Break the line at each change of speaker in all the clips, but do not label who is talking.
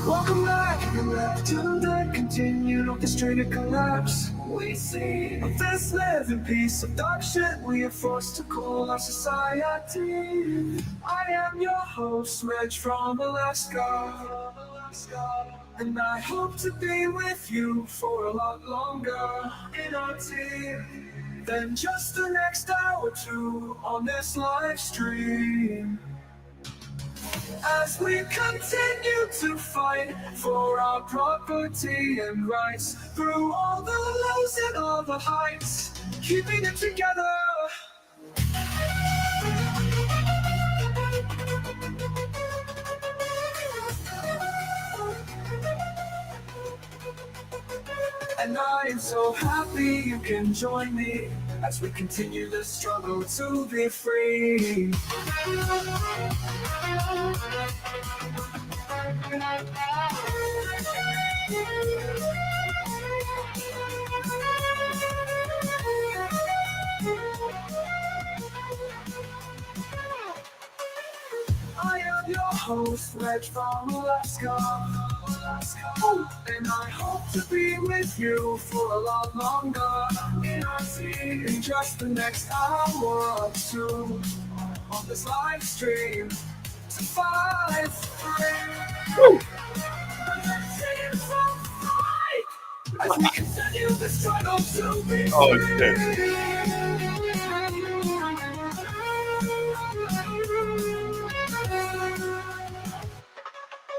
Welcome back to the continued orchestrated collapse. We see this living piece of dark shit we are forced to call our society. I am your host, Reg from Alaska. And I hope to be with you for a lot longer in our team than just the next hour or two on this live stream. As we continue to fight for our property and rights through all the lows and all the heights, keeping it together. And I am so happy you can join me as we continue the struggle to be free. I am your host, Reg from Alaska. And I hope to be with you for a lot longer in just the next hour or two on this live stream to fight free. As we continue the struggle to be free.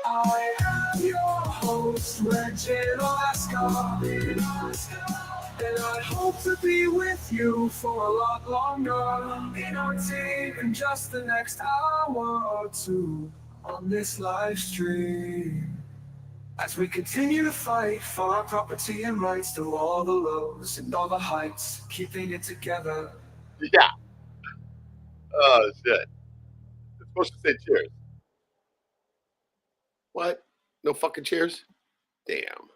I am your host, Reg in Alaska. And I hope to be with you for a lot longer in our team in just the next hour or two on this live stream. As we continue to fight for our property and rights through all the lows and all the heights, keeping it together.
Yeah. Oh, shit. It's supposed to say cheers. What? No fucking cheers? Damn.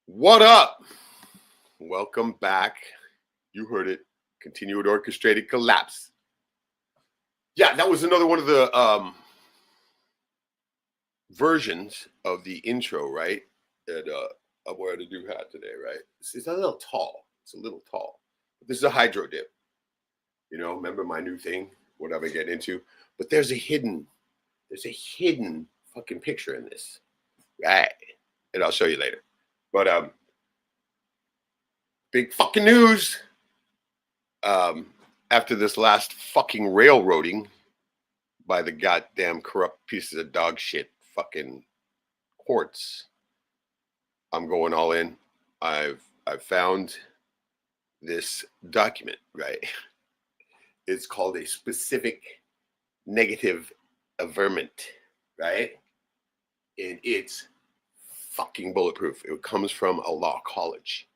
What up? Welcome back. You heard it. Continued orchestrated collapse. Yeah, that was another one of the versions of the intro, right? That I'm wearing a new hat today, right? It's a little tall. It's a little tall. But this is a hydro dip. You know, remember my new thing? Whatever I get into. But there's a hidden fucking picture in this. Right. And I'll show you later. But big fucking news. After this last fucking railroading by the goddamn corrupt pieces of dog shit fucking courts, I'm going all in. I've found this document, right? It's called a specific negative averment, right? And it's fucking bulletproof. It comes from a law college.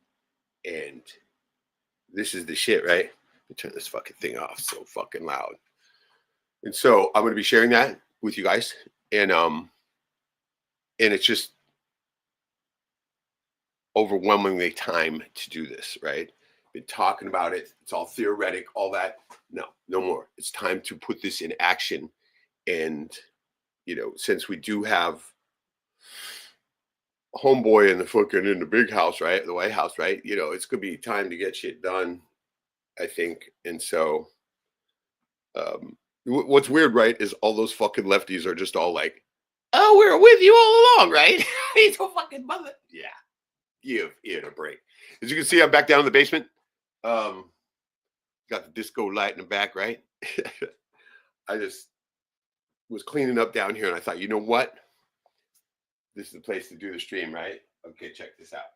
And this is the shit, right? Let me turn this fucking thing off. So fucking loud. And so I'm going to be sharing that with you guys. And it's just overwhelmingly time to do this, right? Been talking about it. It's all theoretic, all that. No more. It's time to put this in action. And, you know, since we do have homeboy in the big house, right? The White House, right? You know, it's gonna be time to get shit done, I think. And so what's weird, right, is all those fucking lefties are just all like, oh, we're with you all along, right? He's a fucking mother. Yeah. Give it a break. As you can see, I'm back down in the basement. Got the disco light in the back, right? I just was cleaning up down here and I thought, you know what? This is the place to do the stream, right? Okay, check this out.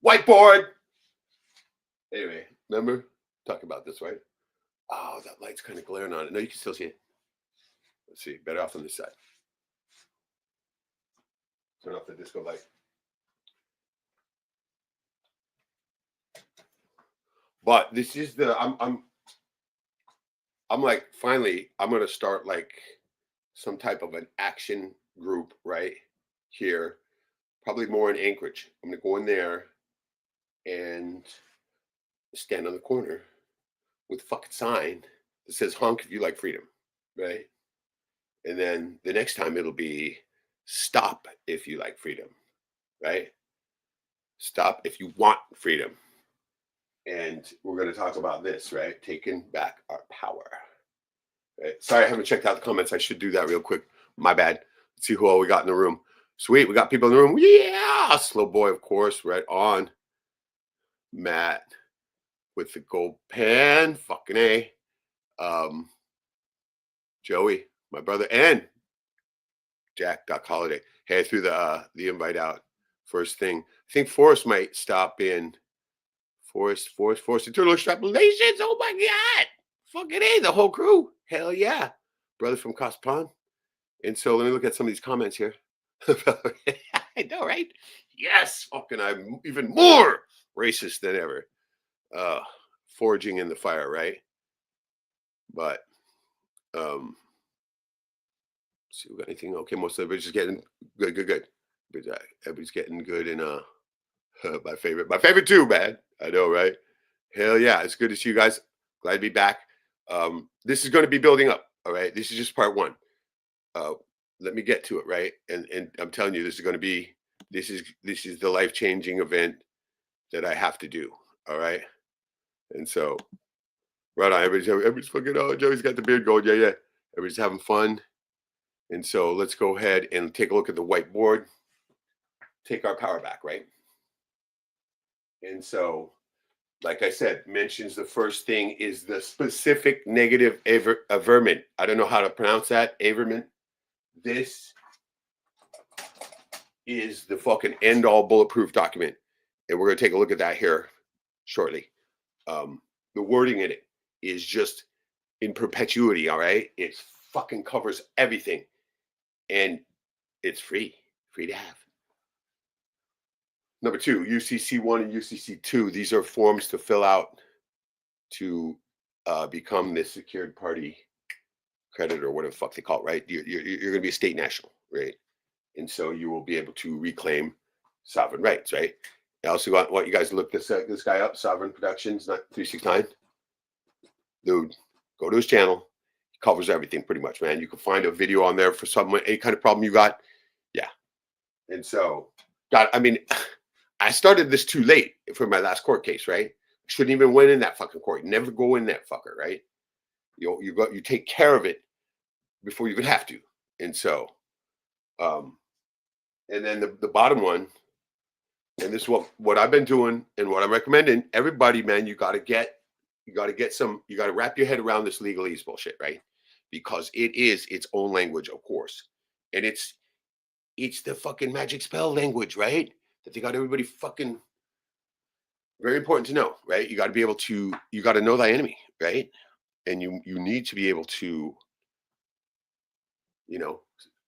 Whiteboard. Anyway, remember? Talk about this, right? Oh, that light's kind of glaring on it. No, you can still see it. Let's see. Better off on this side. Turn off the disco light. But this is the I'm like, finally, I'm gonna start like some type of an action group right here, probably more in Anchorage. I'm gonna go in there and stand on the corner with a fucking sign that says honk if you like freedom, right? And then the next time it'll be stop if you like freedom, right? Stop if you want freedom. And we're going to talk about this, right? Taking back our power. Right? Sorry, I haven't checked out the comments. I should do that real quick. My bad. Let's see who all we got in the room. Sweet, we got people in the room. Yeah, Slow Boy, of course, right on. Matt with the gold pen, fucking A. Joey, my brother, and Jack Doc Holiday. Hey, I threw the invite out first thing. I think Forrest might stop in. Forrest, internal extrapolations. Oh my God. Fucking A, the whole crew. Hell yeah. Brother from Cospon. And so let me look at some of these comments here. I know, right? Yes, fucking I'm even more racist than ever. Forging in the fire, right? But see, we got anything? Okay, most of everybody's just getting good. Everybody's getting good in my favorite too, man. I know, right? Hell yeah, it's good to see you guys. Glad to be back. This is going to be building up. All right, this is just part one. Let me get to it, right? And I'm telling you, this is the life-changing event that I have to do. All right, and so right on, everybody's fucking. Oh, Joey's got the beard going. Yeah. Everybody's having fun. And so let's go ahead and take a look at the whiteboard. Take our power back, right? And so, like I said, mentions the first thing is the specific negative averment. I don't know how to pronounce that, averment. This is the fucking end-all bulletproof document. And we're going to take a look at that here shortly. The wording in it is just in perpetuity, all right? It fucking covers everything. And it's free to have. Number 2, UCC1 and UCC2. These are forms to fill out to become the secured party creditor, or whatever the fuck they call it, right? You're going to be a state national, right? And so you will be able to reclaim sovereign rights, right? I also want you guys to look this guy up, Sovereign Productions, not 369. Dude, go to his channel. He covers everything pretty much, man. You can find a video on there for any kind of problem you got. Yeah. And so, God, I mean, I started this too late for my last court case, right? Shouldn't even went in that fucking court. Never go in that fucker, right? You take care of it before you even have to. And so, and then the bottom one, and this is what I've been doing and what I'm recommending. Everybody, man, you got to wrap your head around this legalese bullshit, right? Because it is its own language, of course. And it's the fucking magic spell language, right? That they got everybody fucking, very important to know, right? You got to know thy enemy, right? And you need to be able to,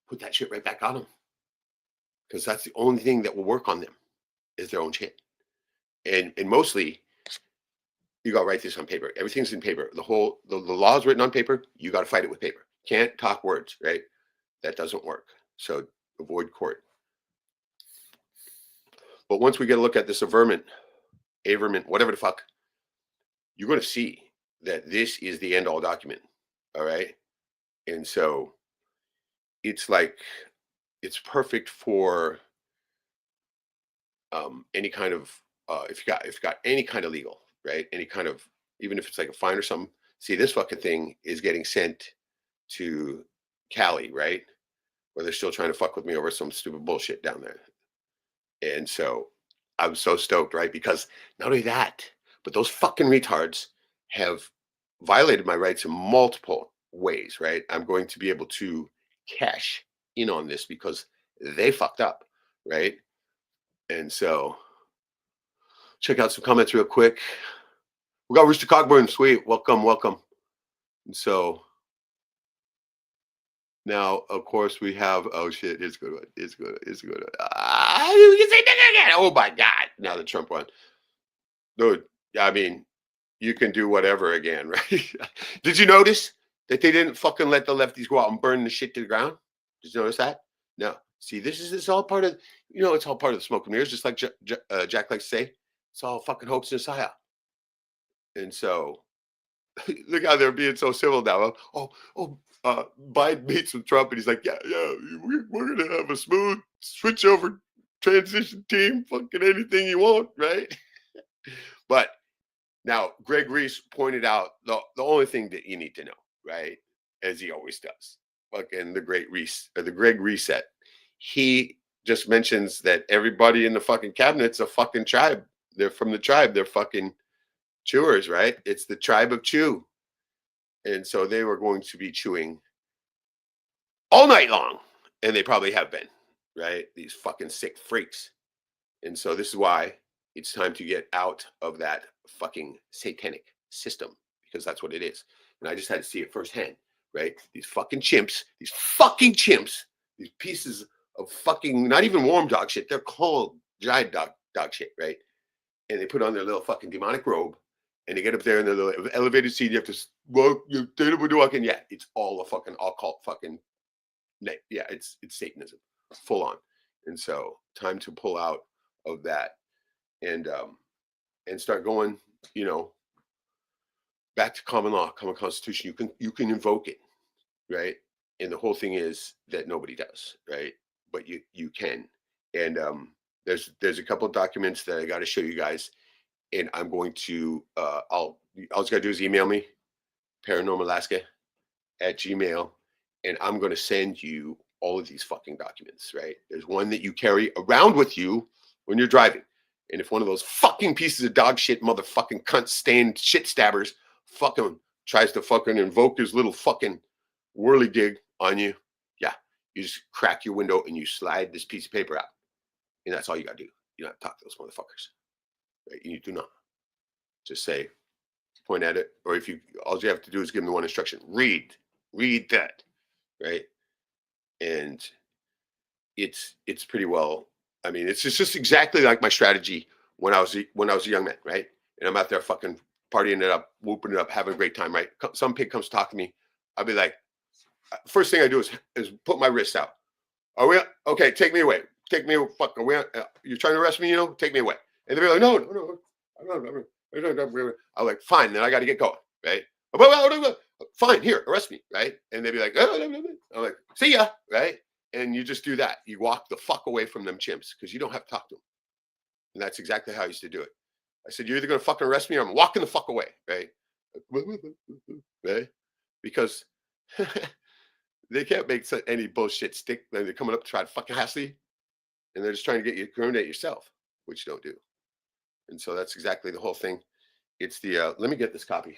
put that shit right back on them. Because that's the only thing that will work on them is their own shit. And mostly, you got to write this on paper. Everything's in paper. The law is written on paper. You got to fight it with paper. Can't talk words, right? That doesn't work. So avoid court. But once we get a look at this averment, whatever the fuck, you're going to see that this is the end all document. All right. And so it's perfect for any kind of, if you got any kind of legal, right? Any kind of, even if it's like a fine or something. See, this fucking thing is getting sent to Cali, right? Where they're still trying to fuck with me over some stupid bullshit down there. And so I'm so stoked, right? Because not only that, but those fucking retards have violated my rights in multiple ways, right? I'm going to be able to cash in on this because they fucked up, right? And so check out some comments real quick. We got Rooster Cogburn, sweet. Welcome. And so now, of course, we have, oh shit, it's good. We can say nigga again. Oh my God. Now the Trump one. Dude, I mean, you can do whatever again, right? Did you notice that they didn't fucking let the lefties go out and burn the shit to the ground? Did you notice that? No. See, this is all part of, it's all part of the smoke and mirrors, just like Jack likes to say. It's all fucking hoax and psyop. And so Look how they're being so civil now. Biden meets with Trump, and he's like, yeah, we're gonna have a smooth switch over transition team, fucking anything you want, right? But now Greg Reese pointed out the only thing that you need to know, right? As he always does. Fucking the Great Reese, or the Greg Reset. He just mentions that everybody in the fucking cabinet's a fucking tribe. They're from the tribe. They're fucking chewers, right? It's the tribe of chew. And so they were going to be chewing all night long. And they probably have been, right? These fucking sick freaks. And so this is why it's time to get out of that fucking satanic system, because that's what it is. And I just had to see it firsthand, right? These fucking chimps, these pieces of fucking, not even warm dog shit. They're called giant dog shit, right? And they put on their little fucking demonic robe, and they get up there in their little elevated seat. You have to walk, and yeah, it's all a fucking occult fucking, yeah, it's Satanism, full on. And so time to pull out of that and start going, back to common law, common constitution. You can invoke it, right? And the whole thing is that nobody does, right? But you can. And there's a couple of documents that I got to show you guys, and I'm going to all you gotta do is email me, paranormalaska@gmail.com, and I'm going to send you all of these fucking documents, right? There's one that you carry around with you when you're driving. And if one of those fucking pieces of dog shit, motherfucking cunt stained shit stabbers fucking tries to fucking invoke his little fucking whirligig on you, yeah, you just crack your window and you slide this piece of paper out. And that's all you got to do. You don't have to talk to those motherfuckers. Right? You do not. Just say, point at it. Or all you have to do is give them the one instruction. Read that. Right? And it's pretty well, I mean, it's just exactly like my strategy when I was a young man, right? And I'm out there fucking partying it up, whooping it up, having a great time, right? Some pig comes talk to me. I'll be like, first thing I do is put my wrists out. Are we okay? Take me away. Take me fuck. Are we? You're trying to arrest me? Take me away. And they're like, no. I'm like, fine. Then I got to get going, right? Fine, here, arrest me, right? And they'd be like, I'm like, see ya, right? And you just do that. You walk the fuck away from them chimps because you don't have to talk to them. And that's exactly how I used to do it. I said, you're either going to fucking arrest me or I'm walking the fuck away, right? Right? Because they can't make any bullshit stick. They're coming up to try to fucking hassle you. And they're just trying to get you to incriminate yourself, which you don't do. And so that's exactly the whole thing. It's the, let me get this copy.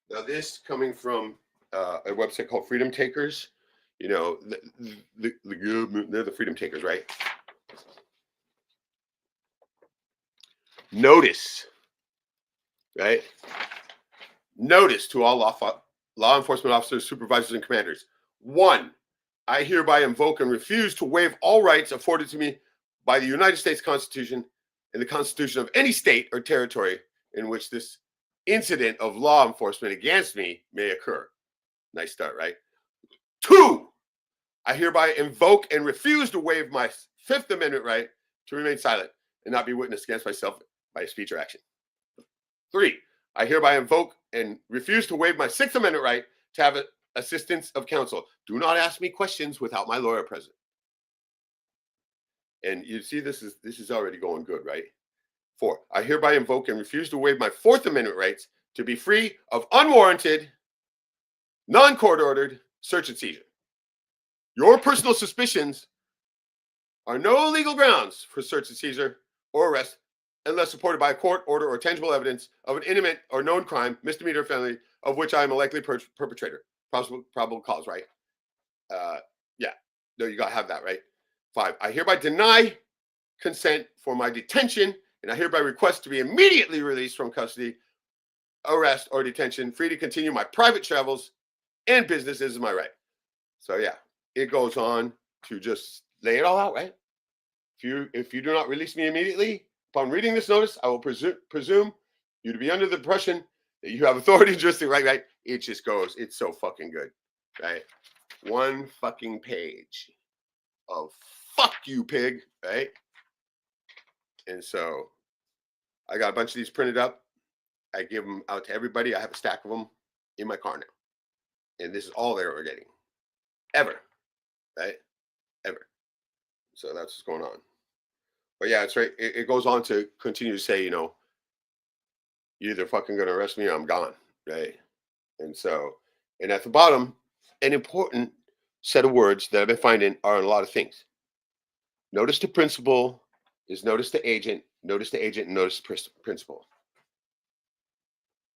Now this coming from a website called Freedom Takers. The government, they're the freedom takers, right? Notice, right? Notice to all law enforcement officers, supervisors, and commanders. 1, I hereby invoke and refuse to waive all rights afforded to me by the United States Constitution and the Constitution of any state or territory in which this incident of law enforcement against me may occur. Nice start, right? 2, I hereby invoke and refuse to waive my Fifth Amendment right to remain silent and not be witnessed against myself by speech or action. 3, I hereby invoke and refuse to waive my Sixth Amendment right to have assistance of counsel. Do not ask me questions without my lawyer present. And you see, this is already going good, right? 4, I hereby invoke and refuse to waive my Fourth Amendment rights to be free of unwarranted, non-court ordered search and seizure. Your personal suspicions are no legal grounds for search and seizure or arrest unless supported by a court order or tangible evidence of an imminent or known crime, misdemeanor, or felony, of which I am a likely perpetrator. Probable cause, right? Yeah. No, you got to have that, right? 5, I hereby deny consent for my detention, and I hereby request to be immediately released from custody, arrest, or detention, free to continue my private travels and business is my right. So yeah, it goes on to just lay it all out, right? If you do not release me immediately upon reading this notice, I will presume you to be under the impression that you have authority and jurisdiction, right? It just goes, it's so fucking good, right? One fucking page of fuck you, pig, right? And so I got a bunch of these printed up. I give them out to everybody. I have a stack of them in my car now. And this is all they're ever getting. Ever. Right? Ever. So that's what's going on. But yeah, it's right. It goes on to continue to say, you're either fucking going to arrest me or I'm gone. Right? And so, and at the bottom, an important set of words that I've been finding are in a lot of things. Notice the principal is notice the agent, notice the agent, and notice the principal.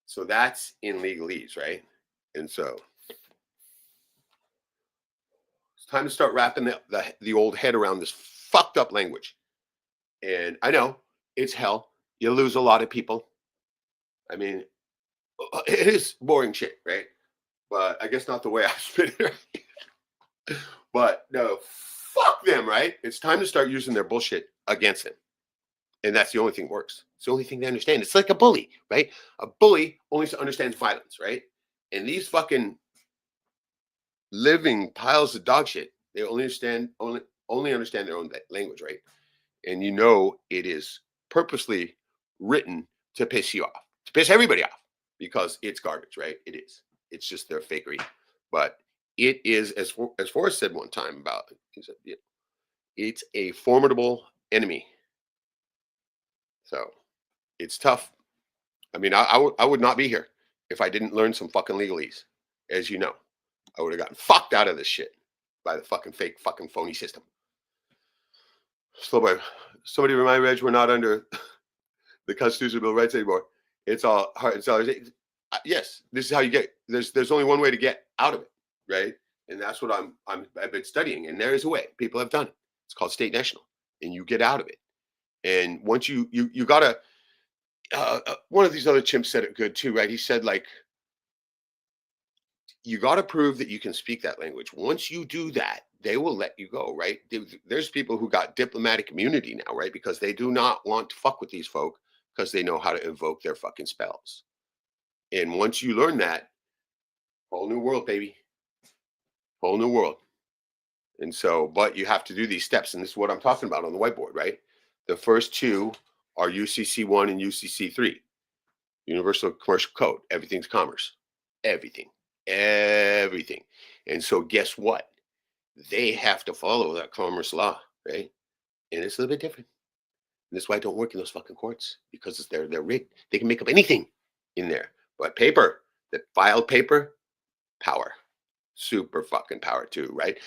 So that's in legalese, right? And so it's time to start wrapping the old head around this fucked up language. And I know it's hell. You lose a lot of people. I mean, it is boring shit, right? But I guess not the way I spit it. But no, fuck them, right? It's time to start using their bullshit against them. And that's the only thing that works. It's the only thing they understand. It's like a bully, right? A bully only understands violence, right? And these fucking living piles of dog shit, they only understand their own language, right? And it is purposely written to piss you off, to piss everybody off, because it's garbage, right? It is. It's just their fakery. But it is, as Forrest said one time about it, he said, it's a formidable enemy. So it's tough. I mean, I would not be here if I didn't learn some fucking legalese. As you know, I would have gotten fucked out of this shit by the fucking fake fucking phony system. Slow boy. Somebody remind Reg we're not under the Constitutional Bill of Rights anymore. It's all hard. Yes, this is how you get. There's only one way to get out of it, right? And that's what I've been studying. And there is a way. People have done it. It's called state national, and you get out of it. And once you gotta. One of these other chimps said it good too, right? He said, like, you got to prove that you can speak that language. Once you do that, they will let you go, right? There's people who got diplomatic immunity now, right? Because they do not want to fuck with these folk because they know how to invoke their fucking spells. And once you learn that, whole new world, baby. Whole new world. And so, but you have to do these steps. And this is what I'm talking about on the whiteboard, right? The first two are UCC 1 and UCC 3. Universal Commercial Code. Everything's commerce. Everything. And so guess what? They have to follow that commerce law, right? And it's a little bit different. And that's why I don't work in those fucking courts, because they're rigged. They can make up anything in there. But paper, that filed paper, power. Super fucking power too, right?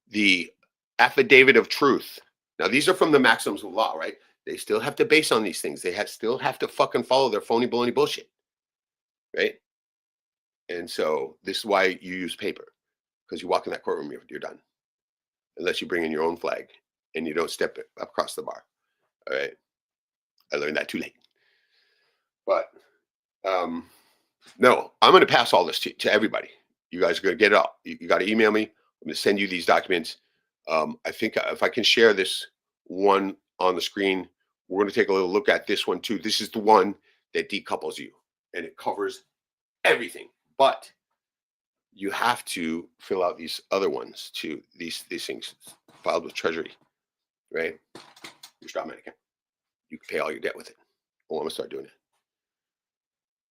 The affidavit of truth. Now these are from the maxims of law, right? They still have to base on these things. They still have to fucking follow their phony baloney bullshit, right? And so this is why you use paper, because you walk in that courtroom, you're done, unless you bring in your own flag and you don't step it across the bar. All right, I learned that too late. But no, I'm going to pass all this to everybody. You guys are going to get it all. You got to email me. I'm going to send you these documents. I think if I can share this one on the screen, we're going to take a little look at this one too. This is the one that decouples you, and it covers everything. But you have to fill out these other ones too. These things filed with Treasury, right? Your straw man account. You can pay all your debt with it. Oh, I'm gonna start doing it.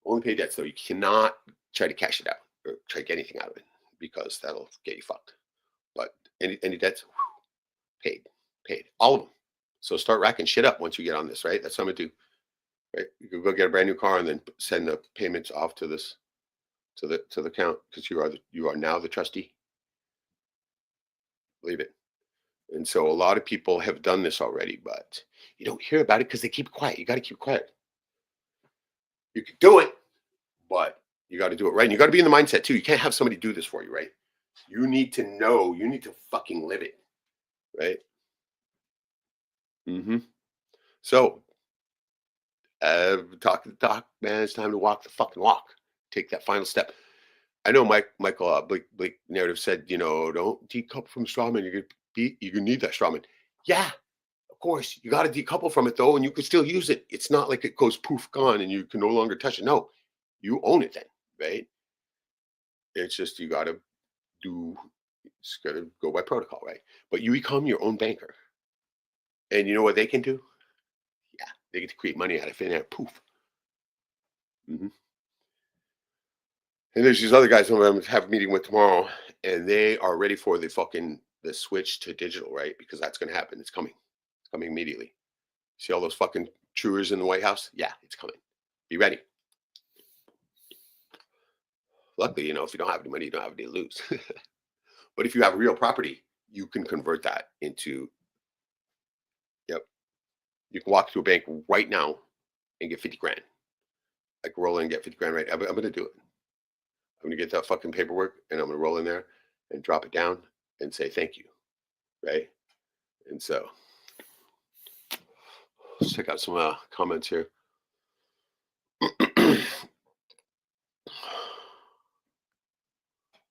Only pay debts though. You cannot try to cash it out or try to get anything out of it, because that'll get you fucked. But any debts, paid, all of them. So start racking shit up once you get on this, right? That's what I'm gonna do. Right? You can go get a brand new car and then send the payments off to this. To the account, because you are now the trustee. Believe it. And so a lot of people have done this already, but you don't hear about it because they keep quiet. You got to keep quiet. You can do it, but you got to do it right. And you got to be in the mindset too. You can't have somebody do this for you, right? You need to know. You need to fucking live it, right? So, talk the talk, man. It's time to walk the fucking walk. Take that final step. I know Michael Blake Narrative said, don't decouple from strawman. You're gonna need that strawman. Yeah, Of course, you got to decouple from it though, and you can still use it. It's not like it goes poof gone and you can no longer touch it. No, you own it then, right? It's just you got to do. It's got to go by protocol, right? But you become your own banker, and you know what they can do? Yeah, they get to create money out of thin air. Poof. Hmm. And there's these other guys who I'm gonna have a meeting with tomorrow, and they are ready for the switch to digital, right? Because that's going to happen. It's coming. It's coming immediately. See all those fucking truers in the White House? Yeah, it's coming. Be ready. Luckily, if you don't have any money, you don't have any to lose. But if you have real property, you can convert that into, yep, you can walk to a bank right now and get 50 grand. Like roll in and get 50 grand right. I'm going to do it. I'm going to get that fucking paperwork and I'm going to roll in there and drop it down and say thank you. Right. And so let's check out some comments here.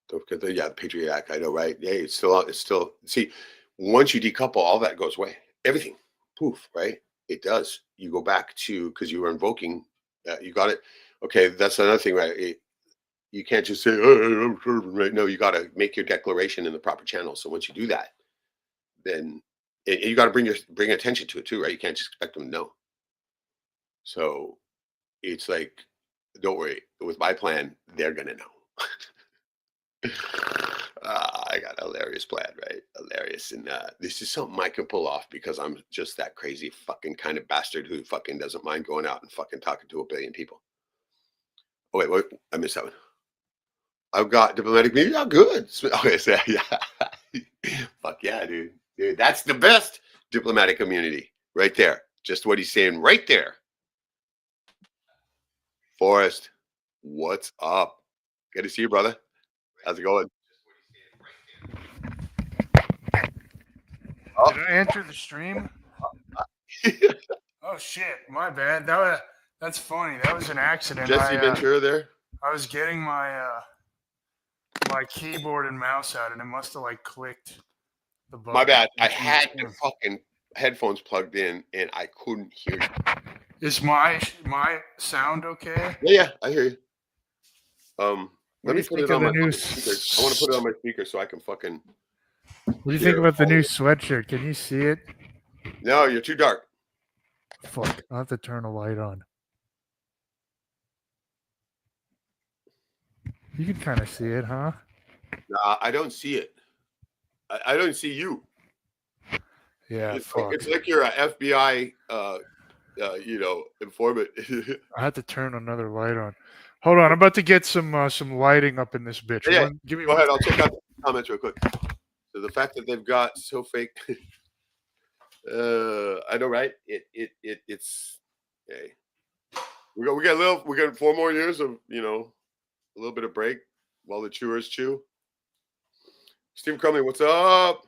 Don't forget the Patriot Act. I know, right? Yeah, it's still. See, once you decouple, all that goes away. Everything, poof, right? It does. You go back to because you were invoking. You got it. Okay, that's another thing, right? You can't just say, "Oh, I'm serving," right? No, you got to make your declaration in the proper channel. So once you do that, then and you got to bring attention to it too, right? You can't just expect them to know. So it's like, don't worry. With my plan, they're gonna know. I got a hilarious plan, right? Hilarious. And this is something I can pull off because I'm just that crazy fucking kind of bastard who fucking doesn't mind going out and fucking talking to a billion people. Oh, wait, I missed that one. I've got diplomatic media. Oh, good. Okay, so yeah. Fuck yeah, dude. Dude, that's the best diplomatic immunity right there. Just what he's saying right there. Forrest, what's up? Good to see you, brother. How's it going?
Did I enter the stream? Oh shit, my bad. That's funny. That was an accident.
Jesse Ventura there.
I was getting my keyboard and mouse out, and it must have like clicked the button.
My bad. I had the fucking headphones plugged in, and I couldn't hear you.
Is my sound okay?
Yeah, I hear you. Let me
do
put
you
it
think
on
of
my
the new
speaker. I want to put it on my speaker so I can fucking.
What do you think about the new sweatshirt? Can you see it?
No, you're too dark.
Fuck, I'll have to turn a light on. You can kind of see it, huh?
Nah, I don't see it. I don't see you.
Yeah,
it's like you're a FBI, informant.
I had to turn another light on. Hold on, I'm about to get some lighting up in this bitch.
Yeah,
give me
go ahead. I'll check out the comments real quick. So the fact that they've got so fake, I know, right? It's hey. We got 4 more years of a little bit of break while the chewers chew. Steve Crumley, what's up?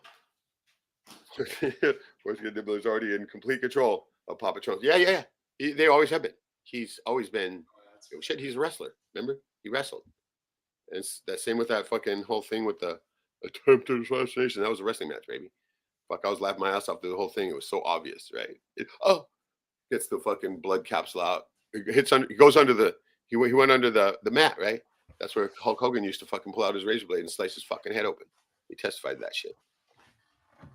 Where's the Nibbler's already in complete control of Papa Trump? Yeah. They always have been. He's always been. Shit, he's a wrestler. Remember, he wrestled. And it's that same with that fucking whole thing with the attempted assassination. That was a wrestling match, baby. Fuck, I was laughing my ass off through the whole thing. It was so obvious, right? Gets the fucking blood capsule out. He goes under the. He went under the mat, right? That's where Hulk Hogan used to fucking pull out his razor blade and slice his fucking head open. He testified to that shit.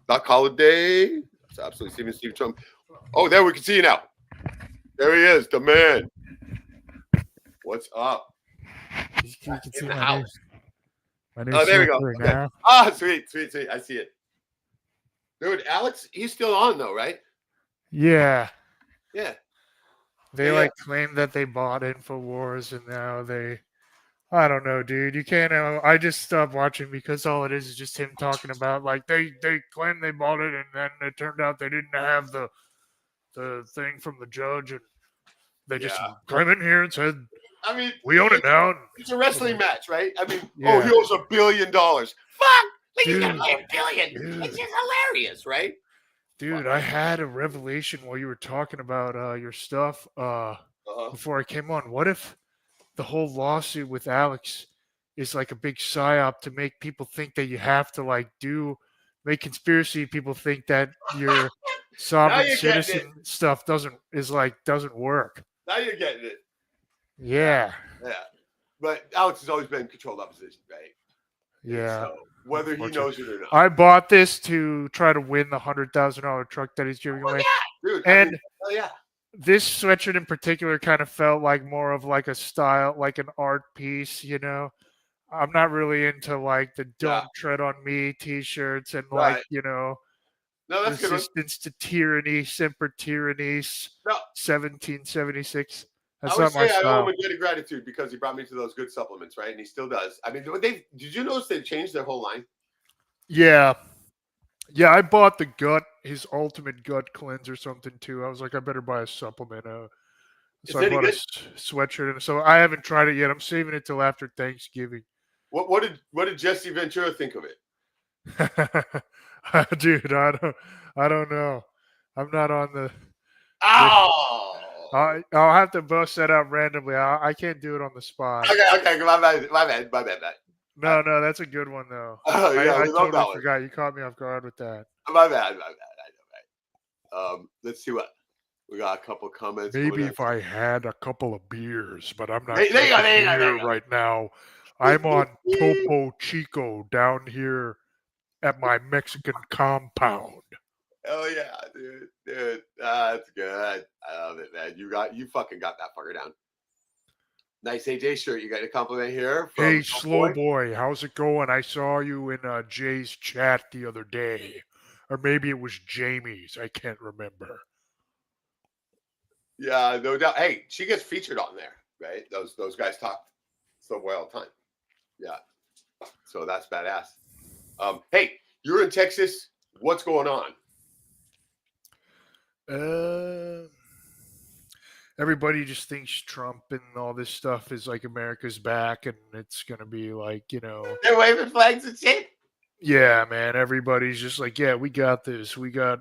Doc Holliday. That's absolutely Steve Trump. Oh, there we can see you now. There he is, the man. What's up?
You can see
the
my
house.
New
there we go. Okay.
Now.
Sweet. I see it. Dude, Alex, he's still on though, right?
Yeah.
Yeah.
They claim that they bought InfoWars and now I don't know, dude. You can't. I just stopped watching because all it is just him talking about they claim they bought it and then it turned out they didn't have the thing from the judge and they just came in here and said, we own it now.
It's a wrestling match, right? He owes $1 billion. Fuck! He's gonna pay $1 billion. Dude. It's just hilarious, right?
Dude, I had a revelation while you were talking about your stuff before I came on. What if the whole lawsuit with Alex is like a big psyop to make people think that you have to make conspiracy people think that you're sovereign
you're getting it.
citizen stuff doesn't work.
Now you're getting it.
Yeah.
Yeah. But Alex has always been controlled opposition, right?
Yeah.
So whether he knows it or not.
I bought this to try to win the $100,000 truck that he's giving away.
Dude,
And
yeah.
this sweatshirt in particular kind of felt like more of like a style, like an art piece, you know. I'm not really into like the "Don't Tread on Me" T-shirts and like
No, that's good.
resistance to tyranny, semper tyrannis,
No.
1776. That's
I would
not my
say I owe
style.
him a debt of gratitude because he brought me to those good supplements, right? And he still does. I mean, did you notice they changed their whole line?
Yeah. Yeah, I bought the his ultimate gut cleanse or something too. I was like, I better buy a supplement. So I bought a sweatshirt, and so I haven't tried it yet. I'm saving it till after Thanksgiving.
What did Jesse Ventura think of it?
Dude, I don't know. I'm not on the.
Oh.
I'll have to bust that out randomly. I can't do it on the spot.
Okay. My bad.
No, that's a good one though.
Oh, yeah,
I totally forgot. You caught me off guard with that.
My bad. I know, right? Let's see what we got. A couple comments.
Maybe if I had a couple of beers, but I'm not
there
right now. I'm on Topo Chico down here at my Mexican compound.
Oh yeah, dude, that's good. I love it, man. You fucking got that fucker down. Nice AJ shirt. You got a compliment here.
Hey, Slow Boy, how's it going? I saw you in Jay's chat the other day, or maybe it was Jamie's. I can't remember.
Yeah, no doubt. Hey, she gets featured on there, right? Those guys talk so well all the time. Yeah, so that's badass. Hey, you're in Texas. What's going on?
Everybody just thinks Trump and all this stuff is like America's back, and it's gonna be like, you know,
they're waving flags and shit.
Yeah, man. Everybody's just like, yeah, we got this. We got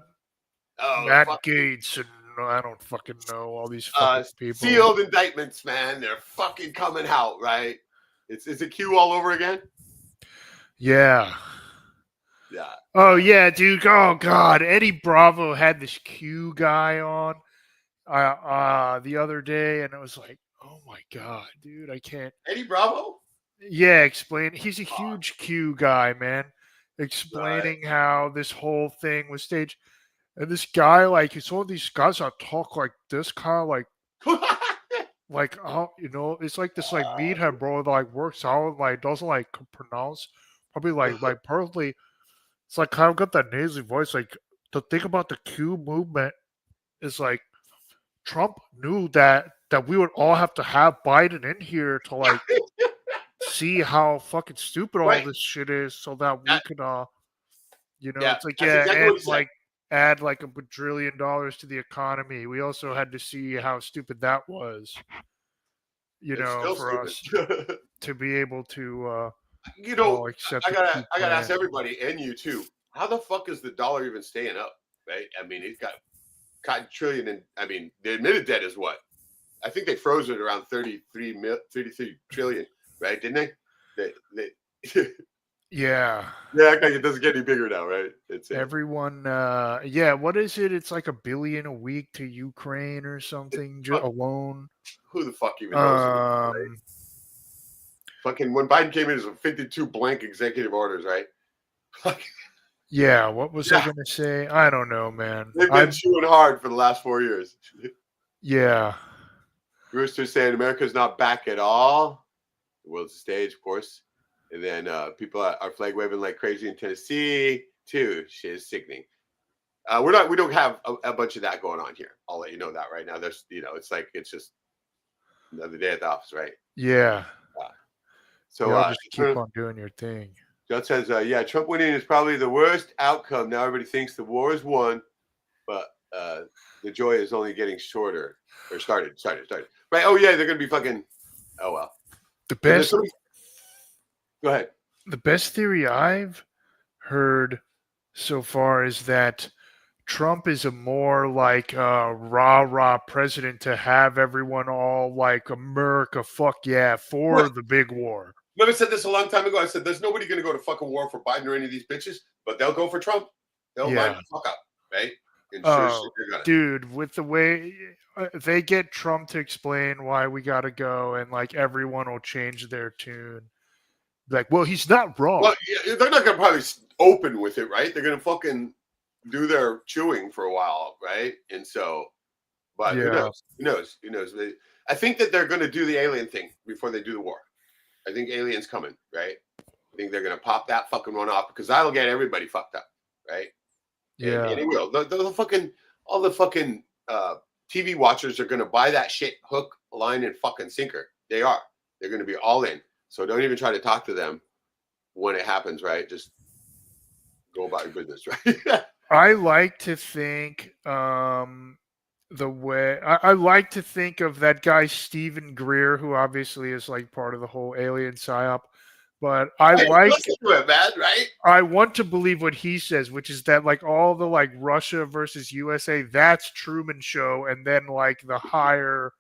Matt Gaetz, and I don't fucking know all these fucking people.
Sealed indictments, man. They're fucking coming out, right? Is it Q all over again?
Yeah.
Yeah.
Oh yeah, dude. Oh god, Eddie Bravo had this Q guy on the other day, and it was like, oh my god, dude, I can't.
Eddie Bravo?
Yeah, explain. He's a huge Q guy, man. Explaining how this whole thing was staged, and this guy, like, it's all these guys that talk like this, kind of like, like, oh, you know, it's like this, like, meathead bro that like works out, like doesn't like pronounce, probably like perfectly. It's like kind of got that nasally voice. Like, the thing about the Q movement is like Trump knew that we would all have to have Biden in here to like see how fucking stupid all this shit is, so that we could, you know, it's like and like add like $1 bajillion to the economy. We also had to see how stupid that was, you know, for us to be able to.
You know, I gotta ask everybody, and you too. How the fuck is the dollar even staying up? Right? I mean, it's got cotton trillion, and I mean, the admitted debt is what? I think they froze it around 33 trillion, right? Didn't they?
Yeah.
Yeah, it doesn't get any bigger now, right? It's
everyone. Yeah. What is it? It's like $1 billion a week to Ukraine or something alone.
Who the fuck even knows? Right? Fucking when Biden came in, it was 52 blank executive orders, right?
Yeah, what was I going to say? I don't know, man.
They've been chewing hard for the last 4 years.
Yeah.
Rooster saying America's not back at all. The world's a stage, of course. And then people are flag waving like crazy in Tennessee too. Shit is sickening. We don't have a bunch of that going on here. I'll let you know that right now. There's, you know, it's like it's just another day at the office, right?
Yeah.
So
just keep on doing your thing.
Judd says, yeah, Trump winning is probably the worst outcome. Now everybody thinks the war is won, but the joy is only getting shorter. Or started. Right. Oh, yeah, they're going to be fucking. Oh, well.
The best.
Go ahead.
The best theory I've heard so far is that Trump is a more like rah-rah president to have everyone all like America, fuck yeah, for the big war.
Remember I said this a long time ago. I said there's nobody going to go to fucking war for Biden or any of these bitches, but they'll go for Trump. They'll line the fuck up, right? And sure shit,
Oh,
they're gonna.
dude, with the way they get Trump to explain why we got to go, and like everyone will change their tune. Like, well, he's not wrong.
Well, yeah, they're not gonna probably open with it, right? They're gonna fucking do their chewing for a while, right? And so, but who
Yeah,
knows? Who knows? Who knows? I think that they're gonna do the alien thing before they do the war. I think aliens coming, right? I think they're gonna pop that fucking one off because that'll get everybody fucked up, right? And
yeah,
it will. The fucking all the fucking TV watchers are gonna buy that shit hook, line, and fucking sinker. They are. They're gonna be all in. So don't even try to talk to them when it happens, right? Just go about your business, right?
I like to think the way I like to think of that guy Stephen Greer, who obviously is like part of the whole alien psyop. But I
Hey,
like
listen to it, man, right?
I want to believe what he says, which is that like all the like Russia versus USA, that's Truman Show, and then like the higher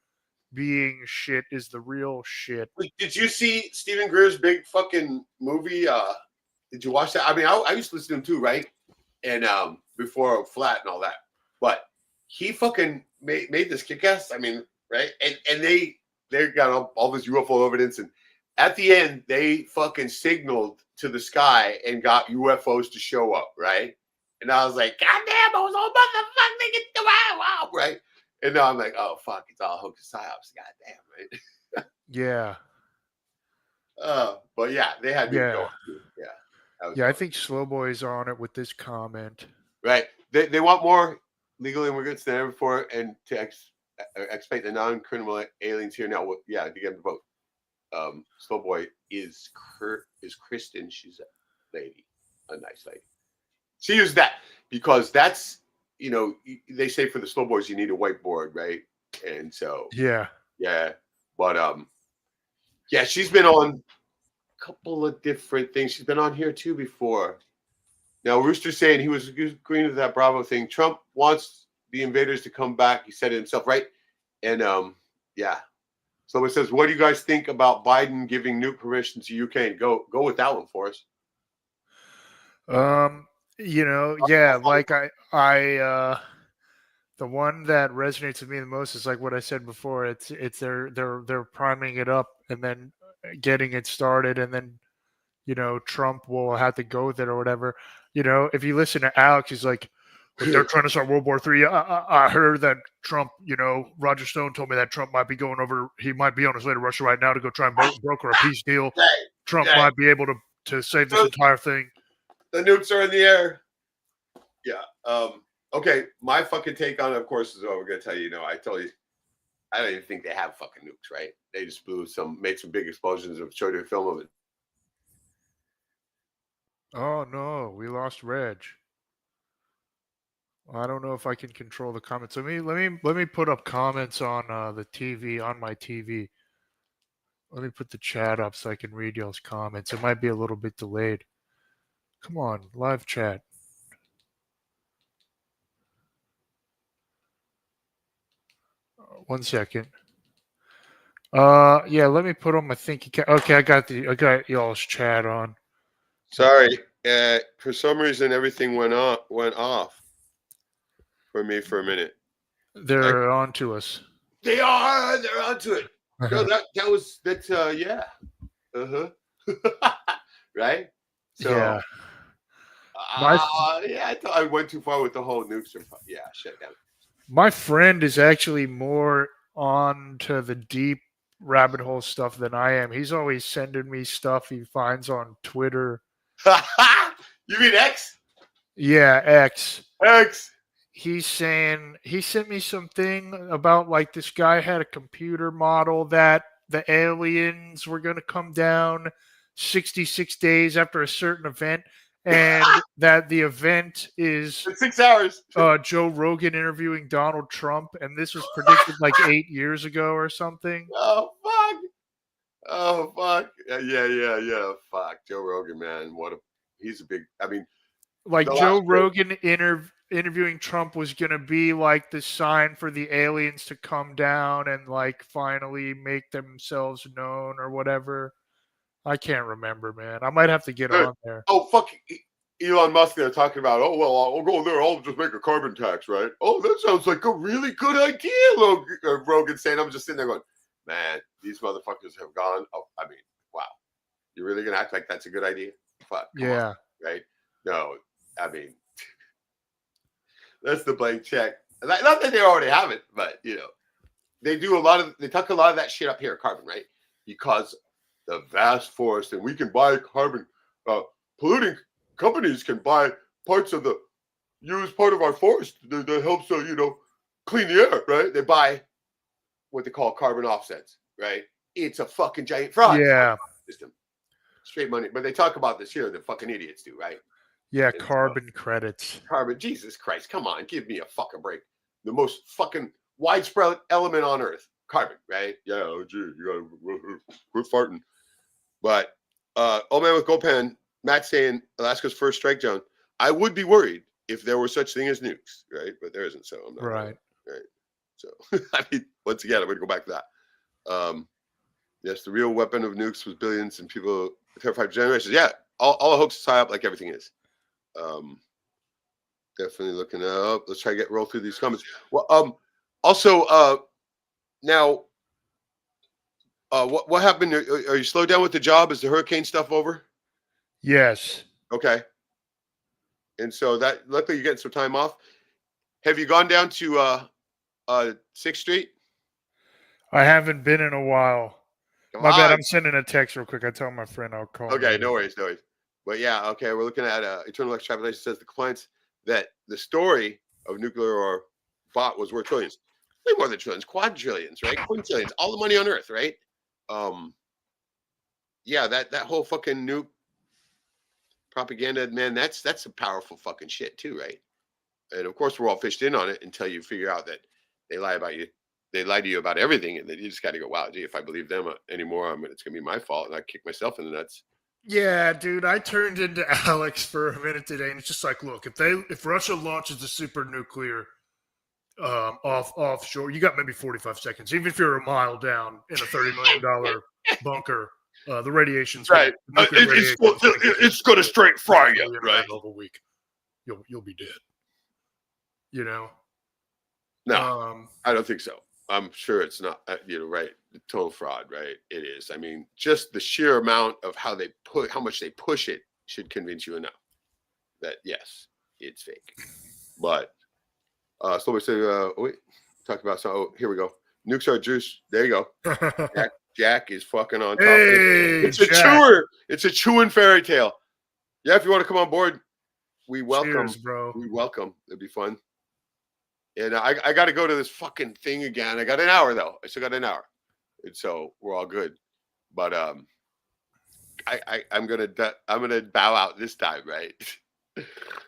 being shit is the real shit.
Did you see Stephen Greer's big fucking movie? Did you watch that? I mean, I used to listen to him too, right? And before Flat and all that, but he fucking made this kick-ass. I mean, right? And they got all this UFO evidence, and at the end they fucking signaled to the sky and got UFOs to show up, right? And I was like, God damn, I was all motherfucking get the wow, right? And now I'm like, oh fuck, it's all hocus psyops. God damn, right?
Yeah.
But yeah, they had me
Yeah.
going too. Yeah.
Yeah, I think Slowboy's on it with this comment.
Right. They want more legal immigrants than ever before, and to expect the non-criminal aliens here now. Yeah, to get them to vote. Slowboy is Kristen. She's a lady, a nice lady. She used that because that's, they say for the Slowboys you need a whiteboard, right? And so
Yeah.
But yeah, she's been on a couple of different things. She's been on here too before. Now, Rooster's saying he was agreeing to that Bravo thing. Trump wants the invaders to come back. He said it himself, right? And yeah. So it says, what do you guys think about Biden giving nuke permission to UK? Go with that one for us.
Yeah, like the one that resonates with me the most is like what I said before. It's they're priming it up and then getting it started, and then Trump will have to go with it or whatever. If you listen to Alex, he's like, they're trying to start World War III. I heard that Trump, Roger Stone told me that Trump might be going over. He might be on his way to Russia right now to go try and broker a peace deal. Trump might be able to save this entire thing.
The nukes are in the air. Yeah. Okay. My fucking take on it, of course, is what we're gonna tell you. I don't even think they have fucking nukes, right? They just made some big explosions and showed you a film of it.
Oh no, we lost Reg. I don't know if I can control the comments. Let me put up comments on the TV on my TV. Let me put the chat up so I can read y'all's comments. It might be a little bit delayed. Come on, live chat. One second. Yeah, let me put on my thinking cap. Okay, I got y'all's chat on.
Sorry. For some reason everything went off for me for a minute.
They're on to us.
They're onto it. No, that's yeah. Uh-huh. Right? So
Yeah.
yeah, I thought I went too far with the whole nukes. Yeah, shut down.
My friend is actually more on to the deep rabbit hole stuff than I am. He's always sending me stuff he finds on Twitter.
You mean X?
Yeah, X.
X.
He's saying he sent me something about like this guy had a computer model that the aliens were going to come down 66 days after a certain event, and that the event is
6 hours.
Joe Rogan interviewing Donald Trump, and this was predicted like 8 years ago or something.
Oh fuck. Yeah. Fuck Joe Rogan, man. He's a big. I mean,
like Joe Rogan interviewing Trump was going to be like the sign for the aliens to come down and like finally make themselves known or whatever. I can't remember, man. I might have to get on there.
Oh fuck. Elon Musk, they're talking about, oh, well, I'll go there, I'll just make a carbon tax, right? Oh, that sounds like a really good idea, Rogan saying. I'm just sitting there going, man, these motherfuckers have gone. Oh, I mean, wow. You're really going to act like that's a good idea? Fuck. Come on, right? No, I mean, that's the blank check. Not that they already have it, but, you know, they talk a lot of that shit up here, carbon, right? Because the vast forest, and we can buy carbon, polluting companies can buy use part of our forest that helps, you know, clean the air, right? They buy what they call carbon offsets, right? It's a fucking giant fraud system. Straight money. But they talk about this here, the fucking idiots do, right?
Yeah, and carbon credits.
Carbon, Jesus Christ, come on, give me a fucking break. The most fucking widespread element on Earth, carbon, right? Yeah, oh, gee, you gotta quit farting. But, old man with gold pen, Matt saying Alaska's first strike zone. I would be worried if there were such thing as nukes, right? But there isn't, so I'm not
right.
So I mean, once again, I'm going to go back to that. Yes, the real weapon of nukes was billions and people terrified for generations. Yeah, all the hoax is high up like everything is. Definitely looking up. Let's try to roll through these comments. Well, also, now, what happened? Are you slowed down with the job? Is the hurricane stuff over?
Yes.
Okay. And so that luckily you're getting some time off. Have you gone down to 6th Street?
I haven't been in a while. My bad. I'm sending a text real quick. I tell my friend I'll call.
Okay, no worries. But yeah, okay, we're looking at Eternal Extrapolation says the compliance that the story of nuclear or bot was worth trillions. Way more than trillions, quadrillions, right? Quintillions, all the money on Earth, right? Yeah, that whole fucking nuke propaganda, man, that's some powerful fucking shit too, right? And of course, we're all fished in on it until you figure out that they lie about you. They lie to you about everything, and then you just got to go, wow, gee, if I believe them anymore, it's going to be my fault, and I kick myself in the nuts.
Yeah, dude, I turned into Alex for a minute today, and it's just like, look, if Russia launches a super nuclear offshore, you got maybe 45 seconds. Even if you're a mile down in a $30 million bunker, the radiation's
right. It's going to straight fry you, right?
Of a week, you'll be dead. You know?
No, I don't think so. I'm sure it's not, right? Total fraud, right? It is. I mean, just the sheer amount of how much they push it should convince you enough that yes, it's fake. But so we say, wait, talk about some. Oh, here we go. Nukes are juice. There you go. Jack is fucking on top.
Hey,
it's a chewer. It's a chewing fairy tale. Yeah, if you want to come on board, we welcome.
Cheers, bro.
We welcome. It'd be fun. And I got to go to this fucking thing again. I got an hour though. I still got an hour, and so we're all good. But I'm gonna bow out this time, right?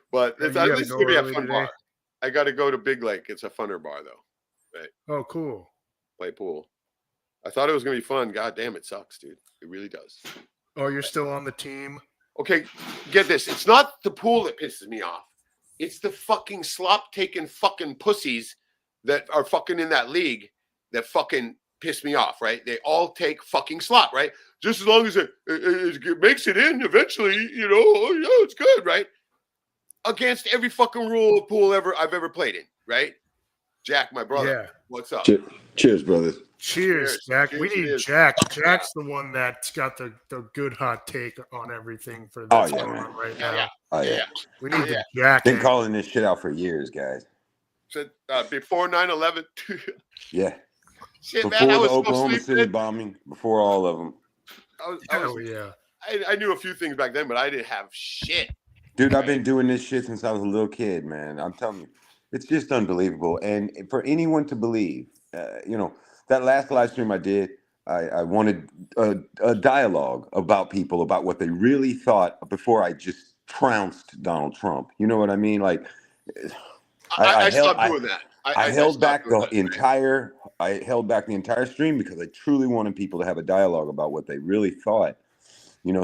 But this is gonna be a fun bar. I got to go to Big Lake. It's a funner bar though, right?
Oh, cool.
Play pool. I thought it was gonna be fun. God damn, it sucks, dude. It really does.
Oh, you're still on the team?
Okay, get this. It's not the pool that pisses me off. It's the fucking slop-taking fucking pussies that are fucking in that league that fucking piss me off, right? They all take fucking slop, right? Just as long as it makes it in eventually, it's good, right? Against every fucking rule of pool I've ever played in, right? Jack, my brother, what's up?
Cheers, brothers.
Cheers, Jack. We need Jack. Jack's the one that's got the good hot take on everything for that's going on right now.
Oh, yeah.
We need Jack.
Been calling this shit out for years, guys.
So, before 9/11.
Yeah.
Shit,
before
man,
the Oklahoma City bombing, before all of them.
I knew a few things back then, but I didn't have shit.
Dude, I've been doing this shit since I was a little kid, man. I'm telling you, it's just unbelievable. And for anyone to believe, that last live stream I did, I wanted a dialogue about people, about what they really thought before I just trounced Donald Trump. You know what I mean? Like,
I stopped doing that.
I held back the entire stream because I truly wanted people to have a dialogue about what they really thought,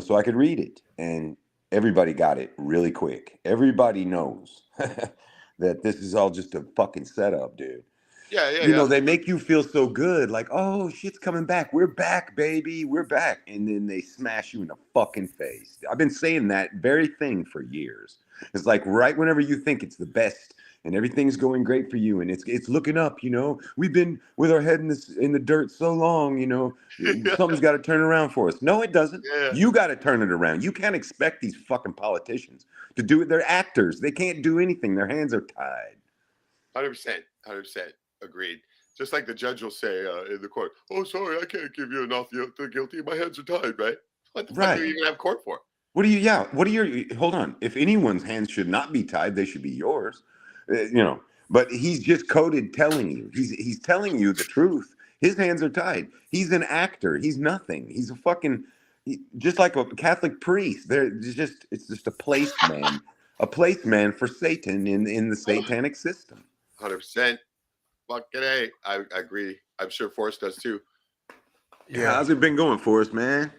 so I could read it. And everybody got it really quick. Everybody knows that this is all just a fucking setup, dude. They make you feel so good, like, oh, shit's coming back. We're back, baby. We're back. And then they smash you in the fucking face. I've been saying that very thing for years. It's like right whenever you think it's the best and everything's going great for you and it's looking up, we've been with our head in the dirt so long, something's got to turn around for us. No, it doesn't.
Yeah.
You got to turn it around. You can't expect these fucking politicians to do it. They're actors. They can't do anything. Their hands are tied.
100%. Agreed. Just like the judge will say in the court, "Oh, sorry, I can't give you enough. You're guilty. My hands are tied." Right? What the fuck are you gonna have court for?
What are your? Hold on. If anyone's hands should not be tied, they should be yours. But he's just coded telling you. He's telling you the truth. His hands are tied. He's an actor. He's nothing. He's a fucking just like a Catholic priest. It's just a placeman, a placeman for Satan in the satanic system.
100%. Fucking A. I agree. I'm sure Forrest does too.
Yeah, how's it been going, Forrest, man?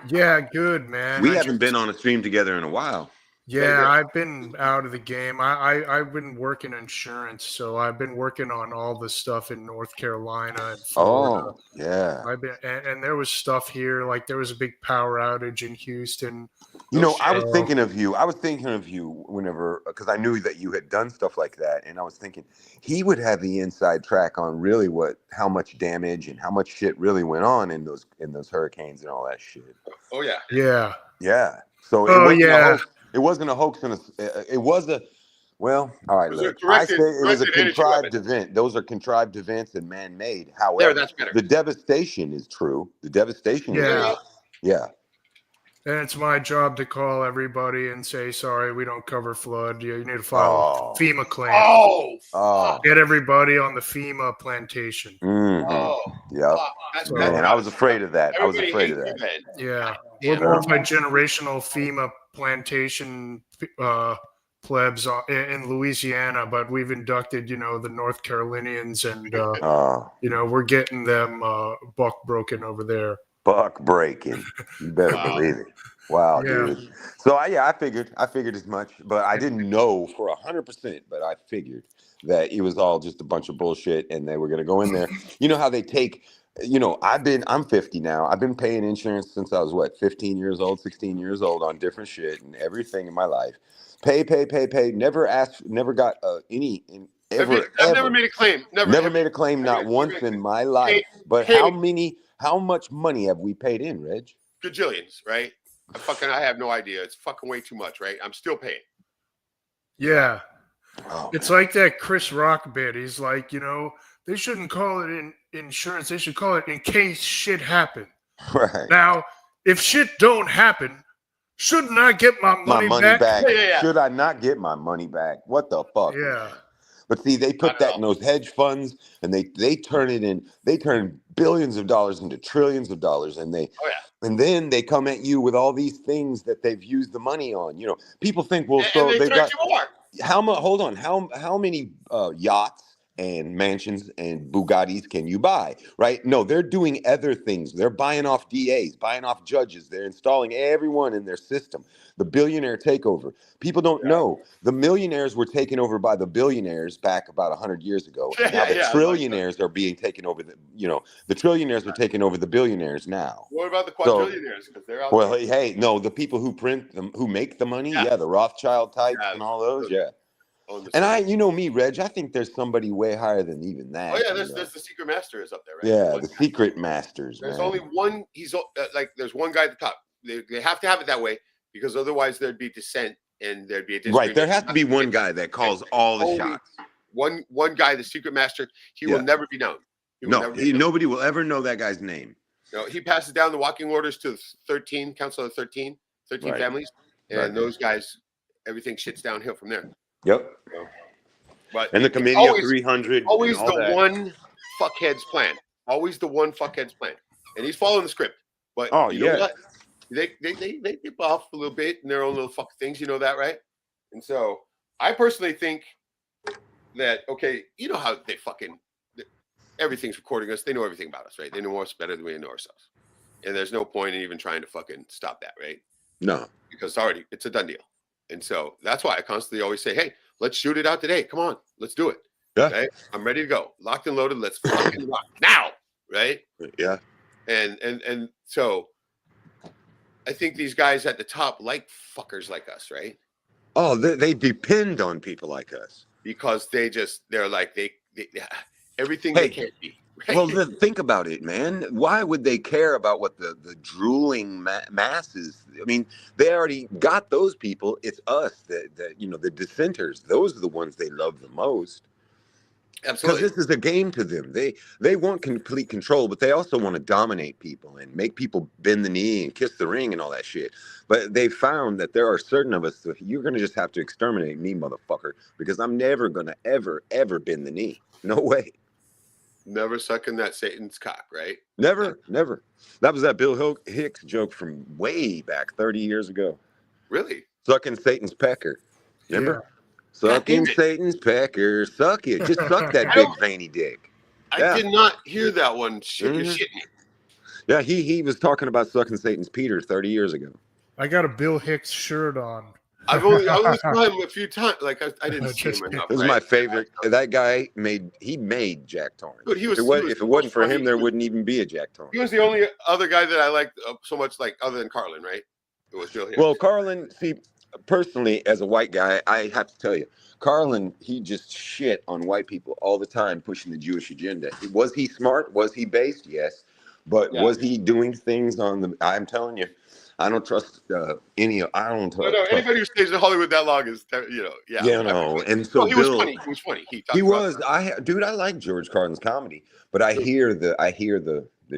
Yeah, good, man.
We haven't been on a stream together in a while.
Yeah, I've been out of the game. I've been working insurance, so I've been working on all the stuff in North Carolina and Florida.
Oh, yeah.
And there was stuff here, like there was a big power outage in Houston.
I was thinking of you. Whenever, because I knew that you had done stuff like that, and I was thinking he would have the inside track on really how much damage and how much shit really went on in those hurricanes and all that shit.
Oh yeah.
Yeah.
Yeah. So it wasn't a hoax, it was a. Well, all right. I say it was a contrived event. Those are contrived events and man-made. However,
that's better.
The devastation is true. The devastation.
Yeah.
Yeah.
And it's my job to call everybody and say, sorry, we don't cover flood. You need to file a FEMA claim. Get everybody on the FEMA plantation.
Mm-hmm. Yeah. Man, I was afraid of that.
Yeah. We're multi-generational FEMA plantation plebs in Louisiana, but we've inducted, the North Carolinians and, we're getting them buck broken over there.
Buck breaking. You better believe it. Wow, dude. So I figured as much, but I didn't know for 100%, but I figured that it was all just a bunch of bullshit and they were going to go in there. You know how they take, I'm 50 now. I've been paying insurance since I was 15 years old, 16 years old on different shit and everything in my life. Pay. Never got any. I've
never made a claim.
Never made a claim, not once in my life. But how much money have we paid in, Reg?
Gajillions, right? I have no idea. It's fucking way too much, right? I'm still paying.
Yeah. It's like that Chris Rock bit. He's like, they shouldn't call it insurance. They should call it in case shit happen.
Right.
Now, if shit don't happen, shouldn't I get my money back?
Yeah.
Should I not get my money back? What the fuck?
Yeah.
But see, they put that in those hedge funds, and they turn billions of dollars into trillions of dollars, and then they come at you with all these things that they've used the money on. People think, well, so they've got how much? Hold on, how many yachts and mansions and Bugattis can you buy? Right? No, they're doing other things. They're buying off DAs, buying off judges. They're installing everyone in their system. The billionaire takeover. People don't know. The millionaires were taken over by the billionaires back about 100 years ago. Now the trillionaires are being taken over. The trillionaires are taking over the billionaires now.
What about the quadrillionaires? Because they're out
there. Hey, no, the people who print them, who make the money, the Rothschild types and all those, And me, Reg, I think there's somebody way higher than even that.
Oh yeah, there's the secret master is up there, right?
Yeah, the secret masters.
There's only one. He's there's one guy at the top. They have to have it that way. Because otherwise there'd be dissent and there'd be a disagreement.
Right, there has to be one guy that calls all the shots.
One guy, the secret master, he will never be known.
Nobody will ever know that guy's name.
No, he passes down the walking orders to 13, Council of 13 families, and those guys, everything shits downhill from there.
Yep. And the committee of 300.
Always the one fuckhead's plan. Always the one fuckhead's plan. And he's following the script. But you know what? They dip off a little bit in their own little fuck things, you know that, right? And so I personally think that you know how they everything's recording us. They know everything about us, right? They know us better than we know ourselves. And there's no point in even trying to fucking stop that, right?
No.
Because it's a done deal. And so that's why I constantly always say, hey, let's shoot it out today. Come on, let's do it.
Yeah.
Right? I'm ready to go. Locked and loaded. Let's fucking rock now. Right?
Yeah.
And so I think these guys at the top like fuckers like us, right?
Oh, they depend on people like us.
Because they're like they everything
Hey,
they can't be. Right?
well, then think about it, man. Why would they care about what the drooling masses? I mean, they already got those people. It's us, the dissenters. Those are the ones they love the most. Because
Absolutely.
this is a game to them. They want complete control, but they also want to dominate people and make people bend the knee and kiss the ring and all that shit. But they found that there are certain of us that you're gonna just have to exterminate me, motherfucker, because I'm never gonna ever bend the knee. No way.
Never sucking that Satan's cock, right?
Never. That was that Bill Hicks joke from way back 30 years ago.
Really?
Sucking Satan's pecker. Remember? Sucking
damn it.
Satan's pecker. Suck it. Just suck that big veiny dick.
I did not hear that one. Shit, you're
Mhm.
shitting me.
Yeah, he was talking about sucking Satan's Peter 30 years ago.
I got a Bill Hicks shirt on.
I only saw him a few times. Like I didn't see
Just
him
kidding.
enough.
This is
right?
my favorite. That guy made Jack Torrance.
Dude,
If it wasn't for him, there wouldn't even be a Jack Torrance.
He was the only other guy that I liked so much, like other than Carlin, right? It was Bill Hicks.
Well, Carlin, see, personally, as a white guy, I have to tell you, Carlin, he just shit on white people all the time, pushing the Jewish agenda. Was he smart? Was he based? Yes. But was he doing things on the? I'm telling you, I don't trust any. I don't trust.
No, anybody who stays in Hollywood that long is, yeah.
Yeah, no. And so
he
Bill,
was funny. He was funny.
He was. Dude, I like George Carlin's comedy, but I hear the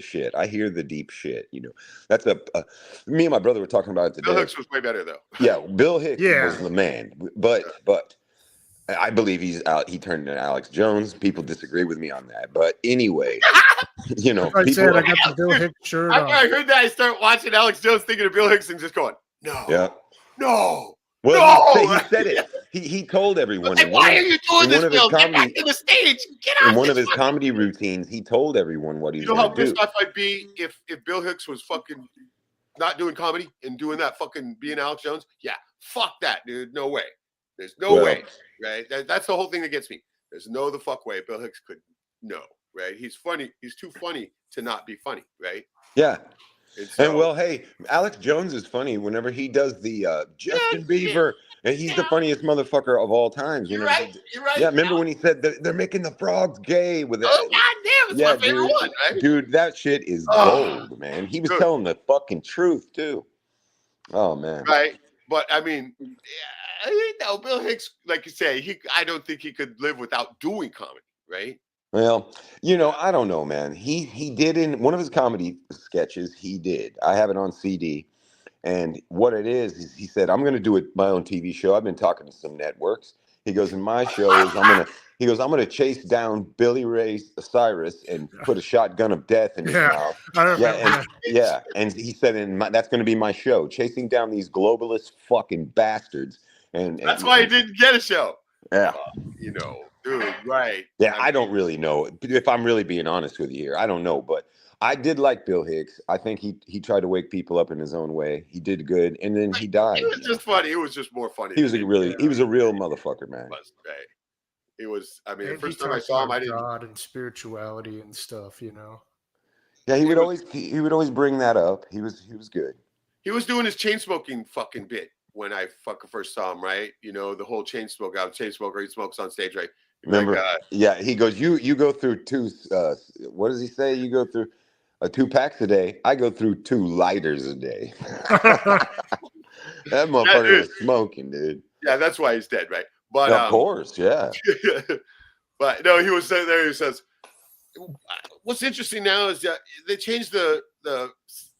shit. I hear the deep shit. You know, that's me and my brother were talking about it today.
Bill Hicks was way better though.
Yeah, Bill Hicks was the man, but I believe he's out. He turned into Alex Jones. People disagree with me on that, but anyway, you know,
I said I got the Bill Hicks shirt on.
After I heard that, I start watching Alex Jones, thinking of Bill Hicks, and just going, no, no.
Well,
no!
he said it. He told everyone.
Like, why are you doing this, Bill? Get back to the stage. Get off
in one of
this
his comedy routines, he told everyone what he was
You know how
going to do.
pissed off I'd be if Bill Hicks was fucking not doing comedy and doing that fucking being Alex Jones? Yeah, fuck that, dude. No way. There's no way, right? That's the whole thing that gets me. There's no the fuck way Bill Hicks could right? He's funny. He's too funny to not be funny, right?
Yeah.
And
well, hey, Alex Jones is funny whenever he does the Justin Bieber, and he's the funniest motherfucker of all times.
You're right.
Yeah, remember when he said that they're making the frogs gay with that?
Oh, goddamn, it's my favorite one, right?
Dude, that shit is gold, man. He was telling the fucking truth, too. Oh, man.
Right. But, I mean, Bill Hicks, like you say, I don't think he could live without doing comedy, right?
Well, I don't know, man. He did in one of his comedy sketches. He did. I have it on CD. And what it is he said, I'm going to do my own TV show. I've been talking to some networks. He goes, in my shows, I'm going to chase down Billy Ray Cyrus and put a shotgun of death in his mouth. And he said, that's going to be my show, chasing down these globalist fucking bastards. And
that's why he didn't get a show.
Yeah.
Dude, right.
Yeah, I don't really know. If I'm really being honest with you here, I don't know. But I did like Bill Hicks. I think he tried to wake people up in his own way. He did good, and then he died.
It was just funny. It was just more funny.
He was a real motherfucker, man.
It was. I mean,
And
the first time I saw him, I didn't.
God and spirituality and stuff,
Yeah, he would always bring that up. He was good.
He was doing his chain smoking fucking bit when I first saw him, right? The whole chain smoke. I'm a chain smoker. He smokes on stage, right?
Remember? Yeah, he goes, you go through two. What does he say? You go through 2 packs a day. I go through 2 lighters a day. That motherfucker was smoking, dude.
Yeah, that's why he's dead, right? But
of course, yeah.
But no, he was sitting there. He says, "What's interesting now is that they changed the.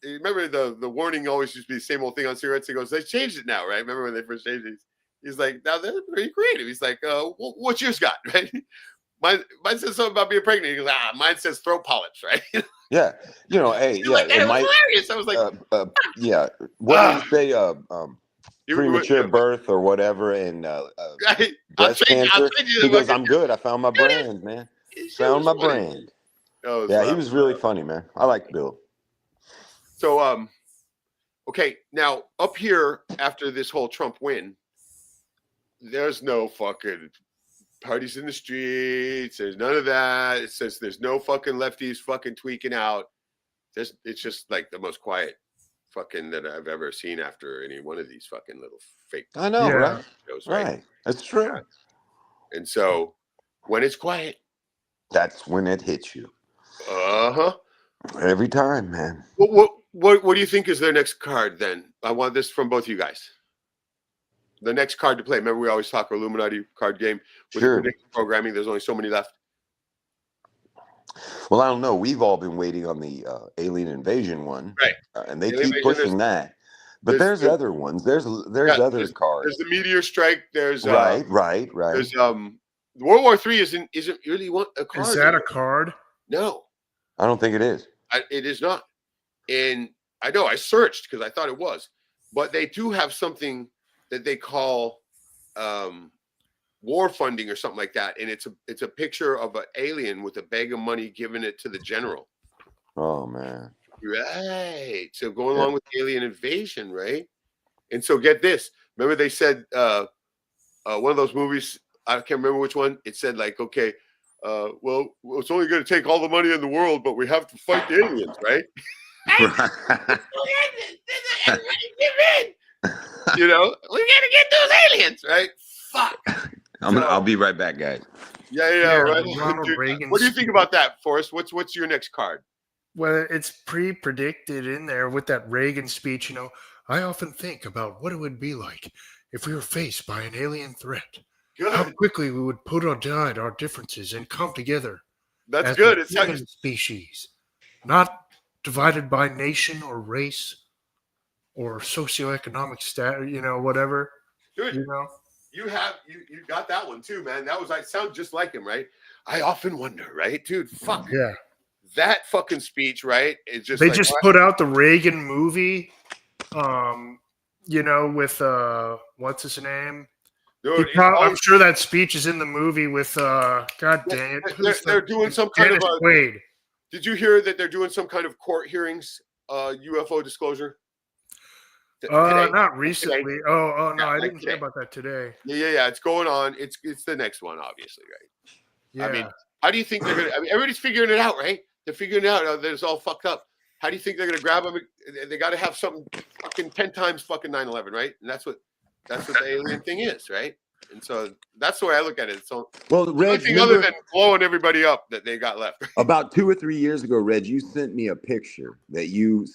Remember the warning always used to be the same old thing on cigarettes. He goes, they changed it now, right? Remember when they first changed it? He's like, now they're pretty creative. He's like, what's yours got, right? Mine says something about being pregnant. He goes, mine says throat polyps, right?
Yeah, hey, yeah,
it was hilarious. I was like,
yeah. What did he say? Premature birth or whatever, and breast cancer. He goes, I'm good. I found my brand, man. Found my brand. Yeah, he was really funny, man. I like Bill.
So, okay, now up here after this whole Trump win, there's no fucking parties in the streets. There's none of that. It says there's no fucking lefties fucking tweaking out. It's just like the most quiet fucking that I've ever seen after any one of these fucking little fake
I know,
Yeah.
right?
shows, right?
Right. That's true.
And so when it's quiet,
That's when it hits you. Every time, man.
What do you think is their next card then? I want this from both you guys. The next card to play. Remember, we always talk Illuminati card game with
Sure.
predictive programming. There's only so many left.
Well, I don't know. We've all been waiting on the alien invasion one,
Right?
And they
Alien
keep
invasion,
pushing that. But there's other ones. There's other cards.
There's the meteor strike. There's
Right.
There's World War III isn't really a card.
Is that a card?
No,
I don't think it is.
it is not. And I know I searched because I thought it was, but they do have something that they call war funding or something like that, and it's a picture of an alien with a bag of money giving it to the general.
Oh man.
Right. So going along with the alien invasion, right? And so get this. Remember they said one of those movies, I can't remember which one, it said like, okay, well, it's only going to take all the money in the world, but we have to fight the aliens, right? You know, we gotta get those aliens, right? Fuck.
I'll be right back, guys.
Yeah, right.
Ronald Reagan.
What do you think about that, Forrest? What's your next card?
Well, it's pre-predicted in there with that Reagan speech. You know, I often think about what it would be like if we were faced by an alien threat. How
Good.
quickly we would put aside our differences and come together.
That's
as
good.
a
It's how
human species, not divided by nation or race or socioeconomic status. You know, whatever.
Good.
You know.
You got that one too, man. I sound just like him, right? I often wonder, right, dude? Fuck.
Yeah.
That fucking speech, right? Is just
They
like,
just put out the Reagan movie. You know, with what's his name?
dude,
I'm sure that speech is in the movie with God dang it.
they're doing some kind
Dennis
of
Quaid.
Did you hear that they're doing some kind of court hearings, UFO disclosure? Today?
Not recently.
Today?
Oh no,
Yeah,
I
like
didn't hear
today.
about that today.
Yeah. It's going on. It's the next one, obviously, right?
Yeah.
I mean, how do you think they're gonna? I mean, everybody's figuring it out, right? They're figuring it out that it's all fucked up. How do you think they're gonna grab them? They got to have something fucking 10 times fucking 9/11, right? And that's what the alien thing is, right? And so that's the way I look at it. So
Reg,
nothing other than blowing everybody up that they got left.
about 2 or 3 years ago, Reg, you sent me a picture that you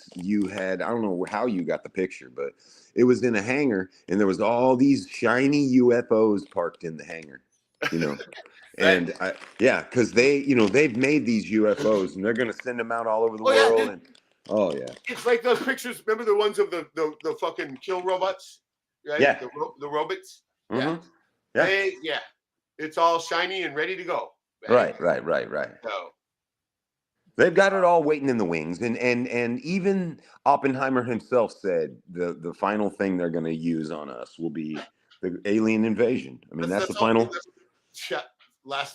had. I don't know how you got the picture, but it was in a hangar, and there was all these shiny UFOs parked in the hangar. You know. And because they've made these UFOs and they're going to send them out all over the world.
Yeah, it's like those pictures. Remember the ones of the fucking kill robots, right?
Yeah,
the robots.
Mm-hmm.
Yeah, it's all shiny and ready to go.
Right.
So
they've got it all waiting in the wings, and even Oppenheimer himself said the final thing they're going to use on us will be the alien invasion. I mean, that's the final.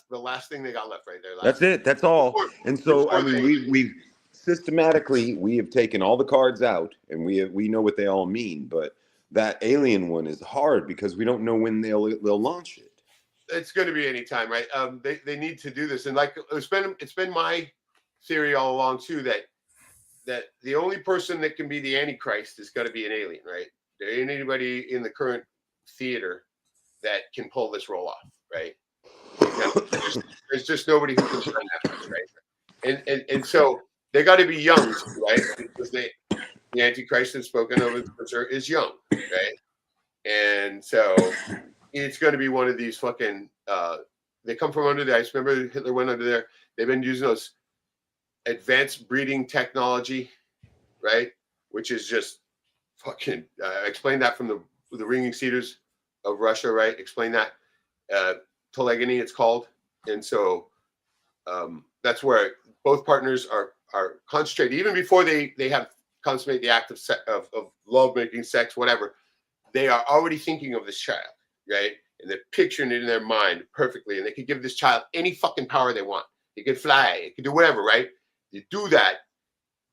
The last thing they got left right there.
That's it. That's all. And so, I mean, we've systematically we have taken all the cards out, and we know what they all mean. But that alien one is hard because we don't know when they'll launch it.
It's going to be any time, right? They need to do this, and like it's been my theory all along too that the only person that can be the Antichrist is going to be an alien, right? There ain't anybody in the current theater that can pull this role off, right? There's just nobody who can shine that much, right? And so they got to be young, right? Because the Antichrist that's spoken of is young, right? And so it's going to be one of these fucking. They come from under the ice. Remember, Hitler went under there. They've been using those advanced breeding technology, right? Which is just fucking. Explain that from the ringing cedars of Russia, right? Explain that. Telegony, it's called, and so that's where both partners are concentrated. Even before they have consummate the act of love making, sex, whatever, they are already thinking of this child, right? And they're picturing it in their mind perfectly, and they could give this child any fucking power they want. It could fly, it could do whatever, right? You do that,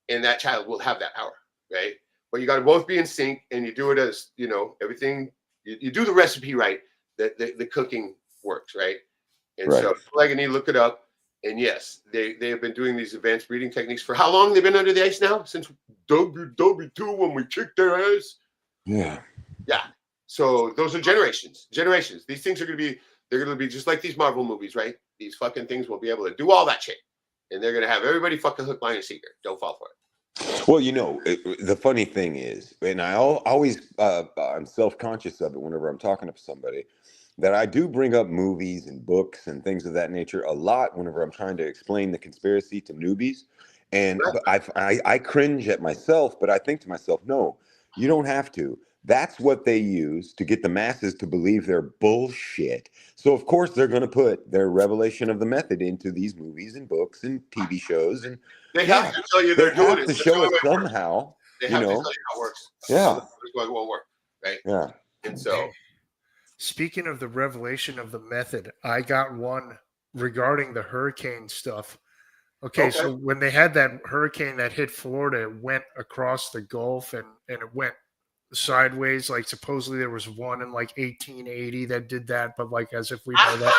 and that child will have that power, right? But you got to both be in sync, and you do it as everything. You do the recipe right. The cooking works, right? And so like, I need to look it up. And yes, they have been doing these advanced breeding techniques for how long? They've been under the ice now? Since WW2 when we kicked their ass.
Yeah.
Yeah. So those are generations. These things are they're gonna be just like these Marvel movies, right? These fucking things will be able to do all that shit. And they're gonna have everybody fucking hook, line, and sinker. Don't fall for it.
Well, the funny thing is, and always I'm self-conscious of it whenever I'm talking to somebody, that I do bring up movies and books and things of that nature a lot whenever I'm trying to explain the conspiracy to newbies. And but I cringe at myself, but I think to myself, no, you don't have to. That's what they use to get the masses to believe their bullshit. So of course they're going to put their revelation of the method into these movies and books and TV shows, and
they have to tell you they're doing it
to show it somehow.
They have to tell you how it works.
Yeah,
otherwise it won't work, right?
Yeah.
And so,
speaking of the revelation of the method, I got one regarding the hurricane stuff. Okay, so when they had that hurricane that hit Florida, it went across the Gulf and it went sideways. Like supposedly there was one in like 1880 that did that, but like as if we know that.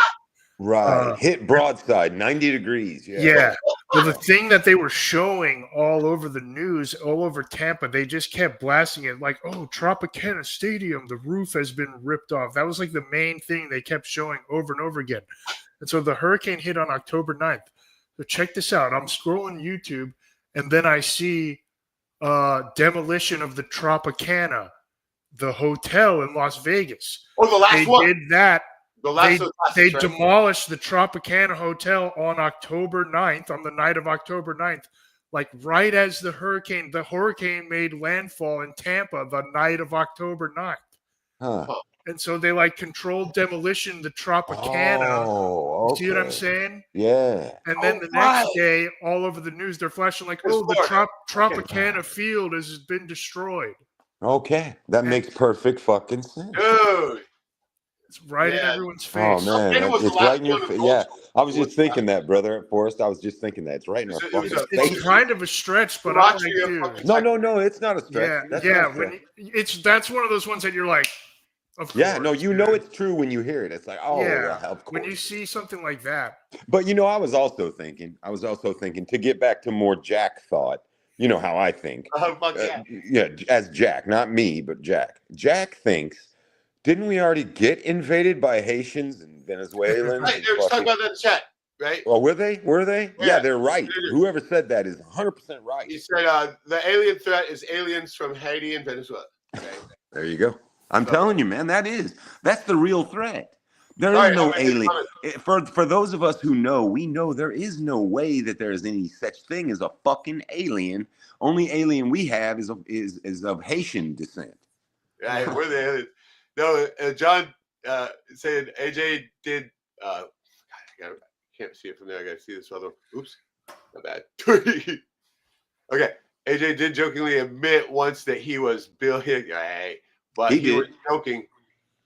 Right. Hit broadside, 90 degrees. Yeah.
Yeah. Well, the thing that they were showing all over the news, all over Tampa, they just kept blasting it like, oh, Tropicana Stadium, the roof has been ripped off. That was like the main thing they kept showing over and over again. And so the hurricane hit on October 9th. So check this out. I'm scrolling YouTube, and then I see demolition of the Tropicana, the hotel in Las Vegas.
Oh, the last one.
They did that. They
right?
demolished the Tropicana Hotel on October 9th, on the night of October 9th, like right as the hurricane made landfall in Tampa the night of October 9th.
Huh.
And so they like controlled demolition the Tropicana.
Oh, okay.
See what I'm saying?
Yeah.
And then the next day, all over the news, they're flashing like, oh, the Tropicana field has been destroyed.
Okay. That makes perfect fucking sense.
Dude.
It's right in everyone's face.
Oh, man. It's right in your face. Yeah. I was just thinking that, brother Forrest. I was just thinking that. It's right in our fucking face.
It's kind of a stretch, but I'm like, dude.
No, it's not a stretch.
That's one of those ones that you're like, of course.
Yeah, no, know it's true when you hear it. It's like, oh, yeah, of course.
When you see something like that.
But, I was also thinking, to get back to more Jack thought, you know how I think. As Jack, not me, but Jack. Jack thinks, didn't we already get invaded by Haitians and Venezuelans?
Right, they were talking about that in the chat, right?
Oh, were they? Yeah, they're right. Whoever said that is 100% right.
He said the alien threat is aliens from Haiti and Venezuela. Okay?
There you go. I'm telling you, man, that's the real threat. There is no alien. For those of us who know, we know there is no way that there is any such thing as a fucking alien. Only alien we have is of Haitian descent.
Right, we're the aliens. No, John saying AJ did. I can't see it from there. I gotta see this other. Oops, my bad. Okay, AJ did jokingly admit once that he was Bill Hicks. Right. But he was joking,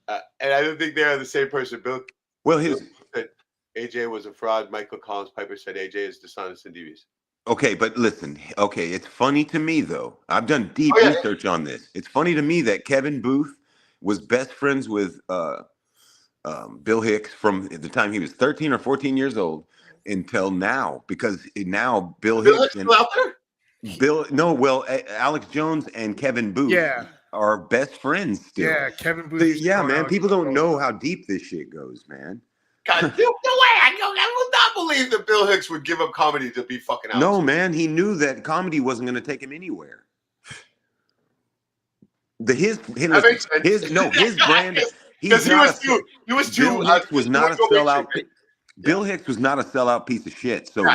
and I don't think they are the same person. Bill said AJ was a fraud. Michael Collins Piper said AJ is dishonest and devious.
Okay, but listen. Okay, it's funny to me though. I've done deep research on this. It's funny to me that Kevin Booth was best friends with Bill Hicks from the time he was 13 or 14 years old until now, because now Bill Hicks and Alex Jones and Kevin Booth. Are best friends still.
Yeah, Kevin Booth.
Man, people don't know how deep this shit goes, man.
God, no way! I will not believe that Bill Hicks would give up comedy to be fucking out.
No, man, he knew that comedy wasn't going to take him anywhere. His brand. Because he was too. Bill Hicks was not a sellout. Bill Hicks was not a sellout piece of shit. So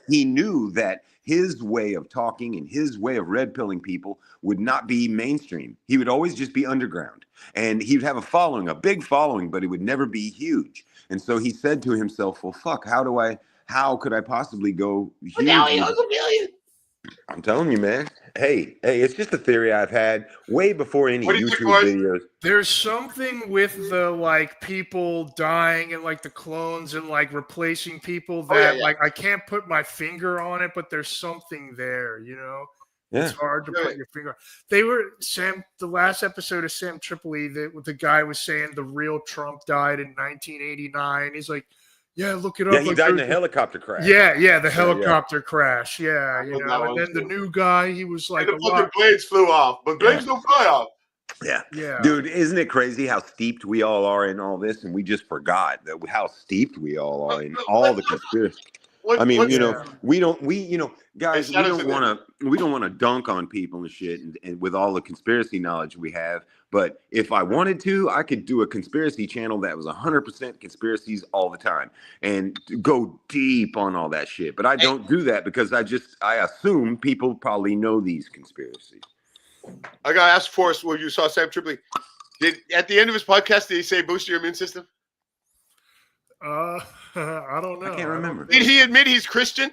he knew that his way of talking and his way of red pilling people would not be mainstream. He would always just be underground, and he would have a big following, but it would never be huge. And so he said to himself, well, fuck, how could I possibly go huge?
But now he owns $1 million.
I'm telling you, man. Hey, it's just a theory I've had way before any YouTube videos.
There's something with the like people dying and like the clones and like replacing people that like I can't put my finger on it, but there's something there, Yeah. It's hard to put your finger on. The last episode of Sam Tripoli, the guy was saying the real Trump died in 1989. He's like, Yeah, look it up.
Yeah, he
like,
died in
there
a
was
helicopter crash.
Yeah, the helicopter crash. Yeah,
heard that
and
one
then the
too.
new guy, he was like
And
a
the fucking
lot.
blades flew off, but blades don't fly off.
Yeah.
Yeah.
Dude, isn't it crazy how steeped we all are in all this? And we just forgot that how steeped we all are in all the conspiracy. I mean,
What's-
you know, guys,
Hey, shout out to
we don't want to dunk on people and shit and with all the conspiracy knowledge we have. But if I wanted to, I could do a conspiracy channel that was 100% conspiracies all the time and go deep on all that shit. But I don't do that because I assume people probably know these conspiracies.
I got to ask Forrest, well, you saw Sam Tripoli. At the end of his podcast, did he say boost your immune system?
I don't know.
I can't remember.
Did he admit he's Christian?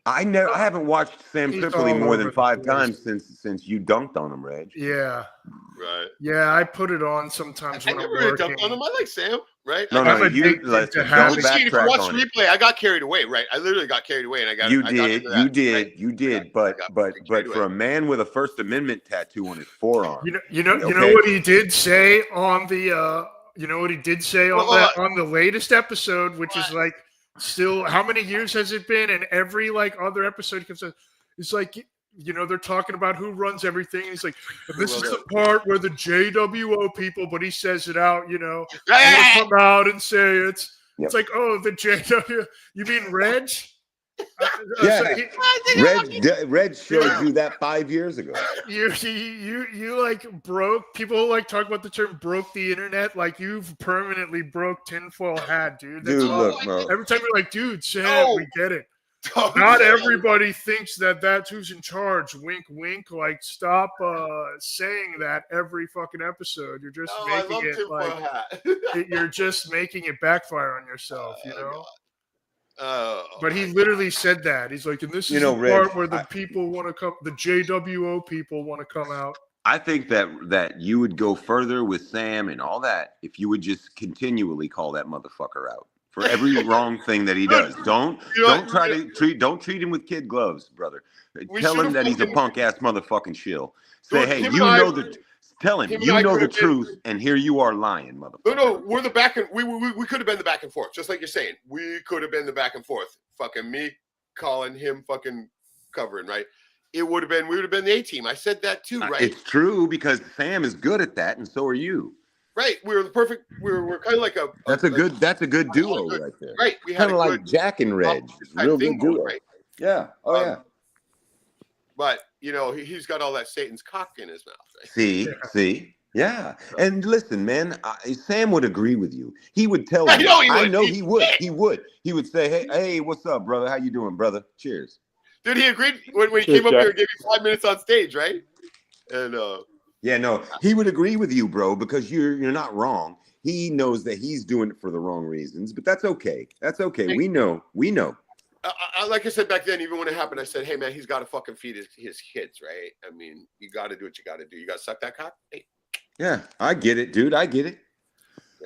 I haven't watched Sam
He's
Tripoli
all
more
over
than
the
5
place.
times since you dunked on him, Reg.
Yeah.
Right.
Yeah, I put it on sometimes
I
when I'm
never really
working.
dumped on him. I like Sam, right?
No,
I'm
no, you
addicted
listen.
to
Don't
having-
If you
backtrack
watch
on
the
it.
replay, I got carried away, right? I literally got carried away, and I got
You
I got
did,
into that,
you did,
right?
you did.
I
But
carried
for a man with a First Amendment tattoo on his forearm,
You know
Okay.
what he did say on the you know what he did say on
Well,
on the latest episode, which is like still how many years has it been? And every like other episode comes out, it's like they're talking about who runs everything. He's like, this is the part where the JWO people, but he says it out, I'm gonna come out and say it's
Yep.
it's like, oh, the JW, you mean Reg?
Yeah.
So
Reg showed you that 5 years ago.
you like broke people like talk about the term broke the internet, like you've permanently broke tinfoil hat, dude. That's
Dude,
all.
look, bro.
Every time you're like, dude, Sam,
No.
we get it.
Don't
Not
say
everybody thinks that's who's in charge. Wink, wink. Like, stop saying that every fucking episode. You're just
No, I love
making it
tinfoil
like
hat.
you're just making it backfire on yourself,
Oh,
But he literally said that. He's like, and this is the
Reg,
part where the people want to come, the JWO people want to come out.
I think that you would go further with Sam and all that if you would just continually call that motherfucker out for every wrong thing that he does. Don't treat him with kid gloves, brother. Tell him that he's a punk ass motherfucking shill. Say, hey, tell him you know the truth, and here you are lying, motherfucker.
No, we're the back and we could have been the back and forth, just like you're saying. We could have been the back and forth. Fucking me calling him fucking covering, right? We would have been the A team. I said that too, right?
It's true because Sam is good at that, and so are you.
Right. We were the perfect. We're kind of like a.
That's a good duo right there.
Right. We had
Kind of like Jack and Reg, real good duo.
Right?
Yeah. Oh yeah.
But he's got all that Satan's cock in his mouth. Right?
See. Yeah. And listen, man, Sam would agree with you. He would tell
I
you.
know he would.
I know he would. He would. He would say, hey, what's up, brother? How you doing, brother? Cheers.
Dude, he agreed when he came up here and gave you 5 minutes on stage, right? And
yeah, no, he would agree with you, bro, because you're not wrong. He knows that he's doing it for the wrong reasons, but that's okay. That's okay. We know.
Like I said back then, even when it happened, I said, hey, man, he's got to fucking feed his kids, right? I mean, you got to do what you got to do. You got to suck that cock. Hey.
Yeah, I get it, dude. I get it.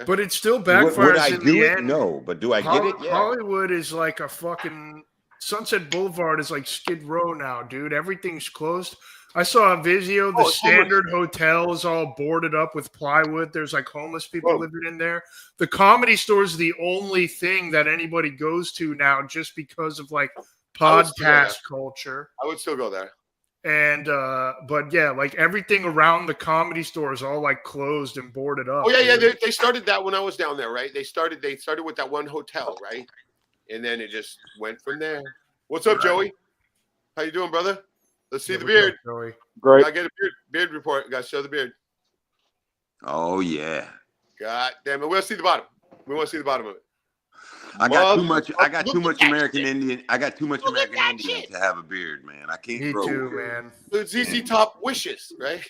But it still backfires
Would I
in
do
the
it?
end.
No, but do I get it? Yeah.
Hollywood is like a fucking Sunset Boulevard is like Skid Row now, dude. Everything's closed. I saw a video. The Standard Hotel is all boarded up with plywood. There's like homeless people living in there. The Comedy Store is the only thing that anybody goes to now just because of like podcast culture.
I would still go there.
And but yeah, like everything around the Comedy Store is all like closed and boarded up.
Oh yeah. They started that when I was down there, right? They started with that one hotel, right? And then it just went from there. What's up, Joey? How you doing, brother? Let's see the beard.
Joey.
Great. I get a beard report. Got to show the beard.
Oh yeah.
God damn it. We want to see the bottom. We want to see the bottom of it.
I got too much American Indian. I got too much American Indian to have a beard, man. I can't grow.
Me too, man.
It's ZZ Top wishes, right?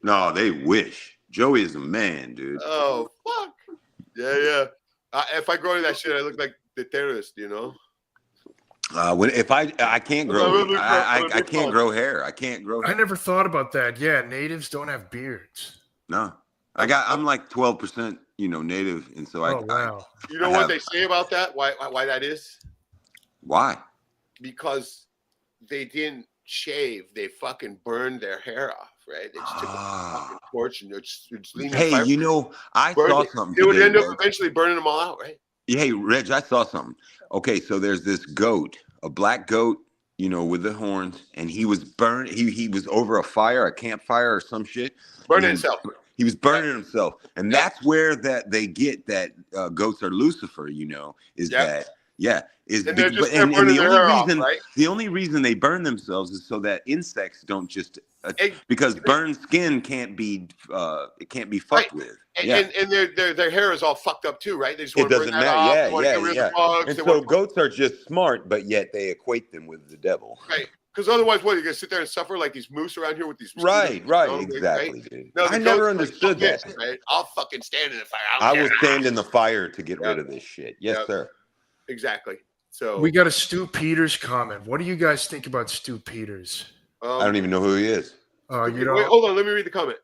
No, they wish. Joey is a man, dude.
Oh fuck. Yeah. If I grow that shit, I look like the terrorist,
If I can't grow, I can't grow hair. I can't grow hair.
I never thought about that. Yeah, natives don't have beards.
No, I'm like 12%, native, and so
wow.
You know what they say about that? Why that is?
Why?
Because they didn't shave. They fucking burned their hair off, right? They just took a fucking torch and it's leaning.
Hey, I saw something.
It would end up eventually burning them all out, right?
Hey, Reg, I saw something. Okay, so there's this goat, a black goat, with the horns, and he was burned. He was over a campfire or some shit, and
Burning itself.
he was
Yep.
burning himself, and
Yep.
that's where that they get that goats are Lucifer. Is
Yep.
that is
And they're just
and
burning
the
their
only
hair off,
reason
right?
the only reason they burn themselves is so that insects don't just
Hey,
because burned skin can't be fucked with.
And their hair is all fucked up too, right? They just
It
want to burn
doesn't
that
matter.
off.
Yeah,
They want to get rid of the bugs.
And
They
so
want to-
goats are just smart, but yet they equate them with the devil.
Right. Because otherwise, what, you're going to sit there and suffer like these moose around here with these
Right,
mosquitoes,
exactly, dude.
No,
I never understood that.
Right? I'll fucking stand in the fire.
I will stand in the fire to get rid of this shit. Yes, sir.
Exactly. So
We got a Stu Peters comment. What do you guys think about Stu Peters?
I don't even know who he is.
You know,
wait, hold on. Let me read the comment.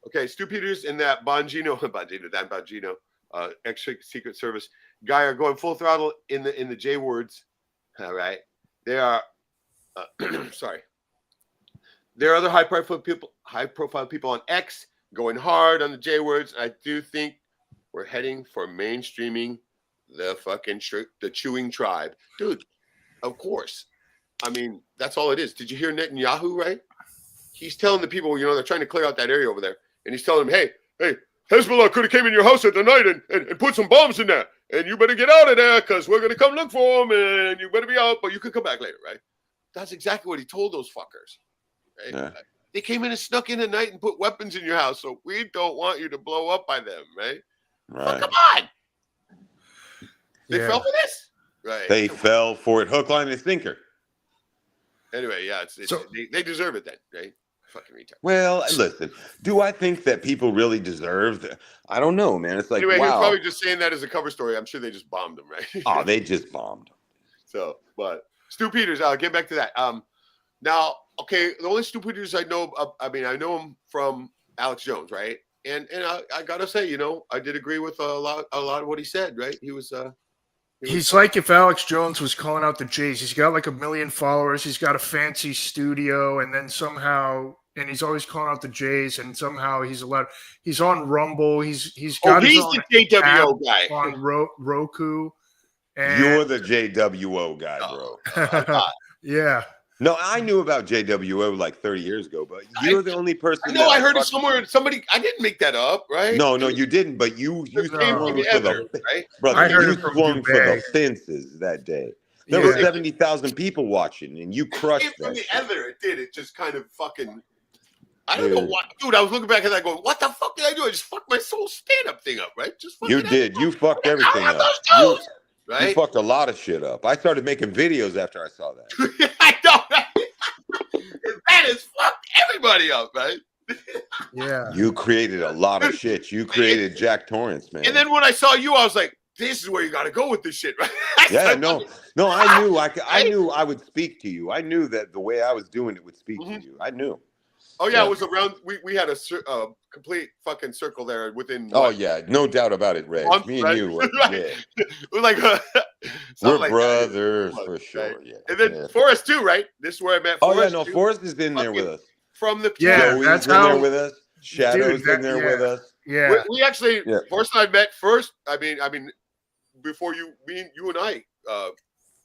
Okay, Stu Peters and that Bongino, extra Secret Service guy are going full throttle in the J words. All right, they are. Sorry, there are other high profile people on X going hard on the J words. I do think we're heading for mainstreaming the fucking the chewing tribe, dude. Of course, I mean that's all it is. Did you hear Netanyahu? Right? He's telling the people, they're trying to clear out that area over there, and he's telling them, hey, Hezbollah could have came in your house at the night and put some bombs in there, and you better get out of there because we're gonna come look for them, and you better be out, but you can come back later, right? That's exactly what he told those fuckers. Right?
Yeah.
They came in and snuck in at night and put weapons in your house, so we don't want you to blow up by them, right?
Right.
Come on. They fell for this, right?
They fell for it, hook, line, and sinker.
Anyway, yeah, they deserve it then, right? Fucking retard.
Well, listen, do I think that people really deserve that? I don't know, man. It's like,
anyway,
wow.
He was probably just saying that as a cover story. I'm sure they just bombed him, right?
Oh, they just bombed.
So, but Stu Peters, I'll get back to that. Now, okay, the only Stu Peters I know, I know him from Alex Jones, right? And I gotta say, I did agree with a lot of what he said, right? He's
like if Alex Jones was calling out the Jays. He's got like 1 million followers. He's got a fancy studio, and then and he's always calling out the Jays, and somehow he's on Rumble. He's got his own
the JWO guy
on Roku. And
you're the JWO guy, bro.
Yeah.
No, I knew about JWO like 30 years ago, but you're the only person.
I know I heard it somewhere. Somebody, I didn't make that up, right?
No, you didn't. But you
came from the ether, right?
Brother,
I heard
you
it from
swung for
Dubai.
the fences that day. There were 70,000 people watching, and you crushed
From
that.
the ether, it did. It just kind of fucking. I don't know what, dude. I was looking back at that, going, "What the fuck did I do? I just fucked my whole stand-up thing up, right? Just
You did. You fucked everything up.
Right?
You fucked a lot of shit up. I started making videos after I saw that.
I know. That has fucked everybody up, right?
Yeah.
You created a lot of shit. You created Jack Torrance, man.
And then when I saw you, I was like, "This is where you got to go with this shit, right?"
Yeah, no. I knew I would speak to you. I knew that the way I was doing it would speak to you. I knew.
Oh yeah, it was around. We had a complete fucking circle there within.
Oh yeah, no doubt about it, Reg. Me and you,
we're like
we're
like
brothers for sure.
Right?
Yeah,
and then Forrest too, right? This is where I met. Forrest
Forrest is in there with us.
From the
Joey's
that's
in
how.
there with us. Shadow's in there with us.
Yeah,
we actually Forrest and I met first. I mean, before you and I.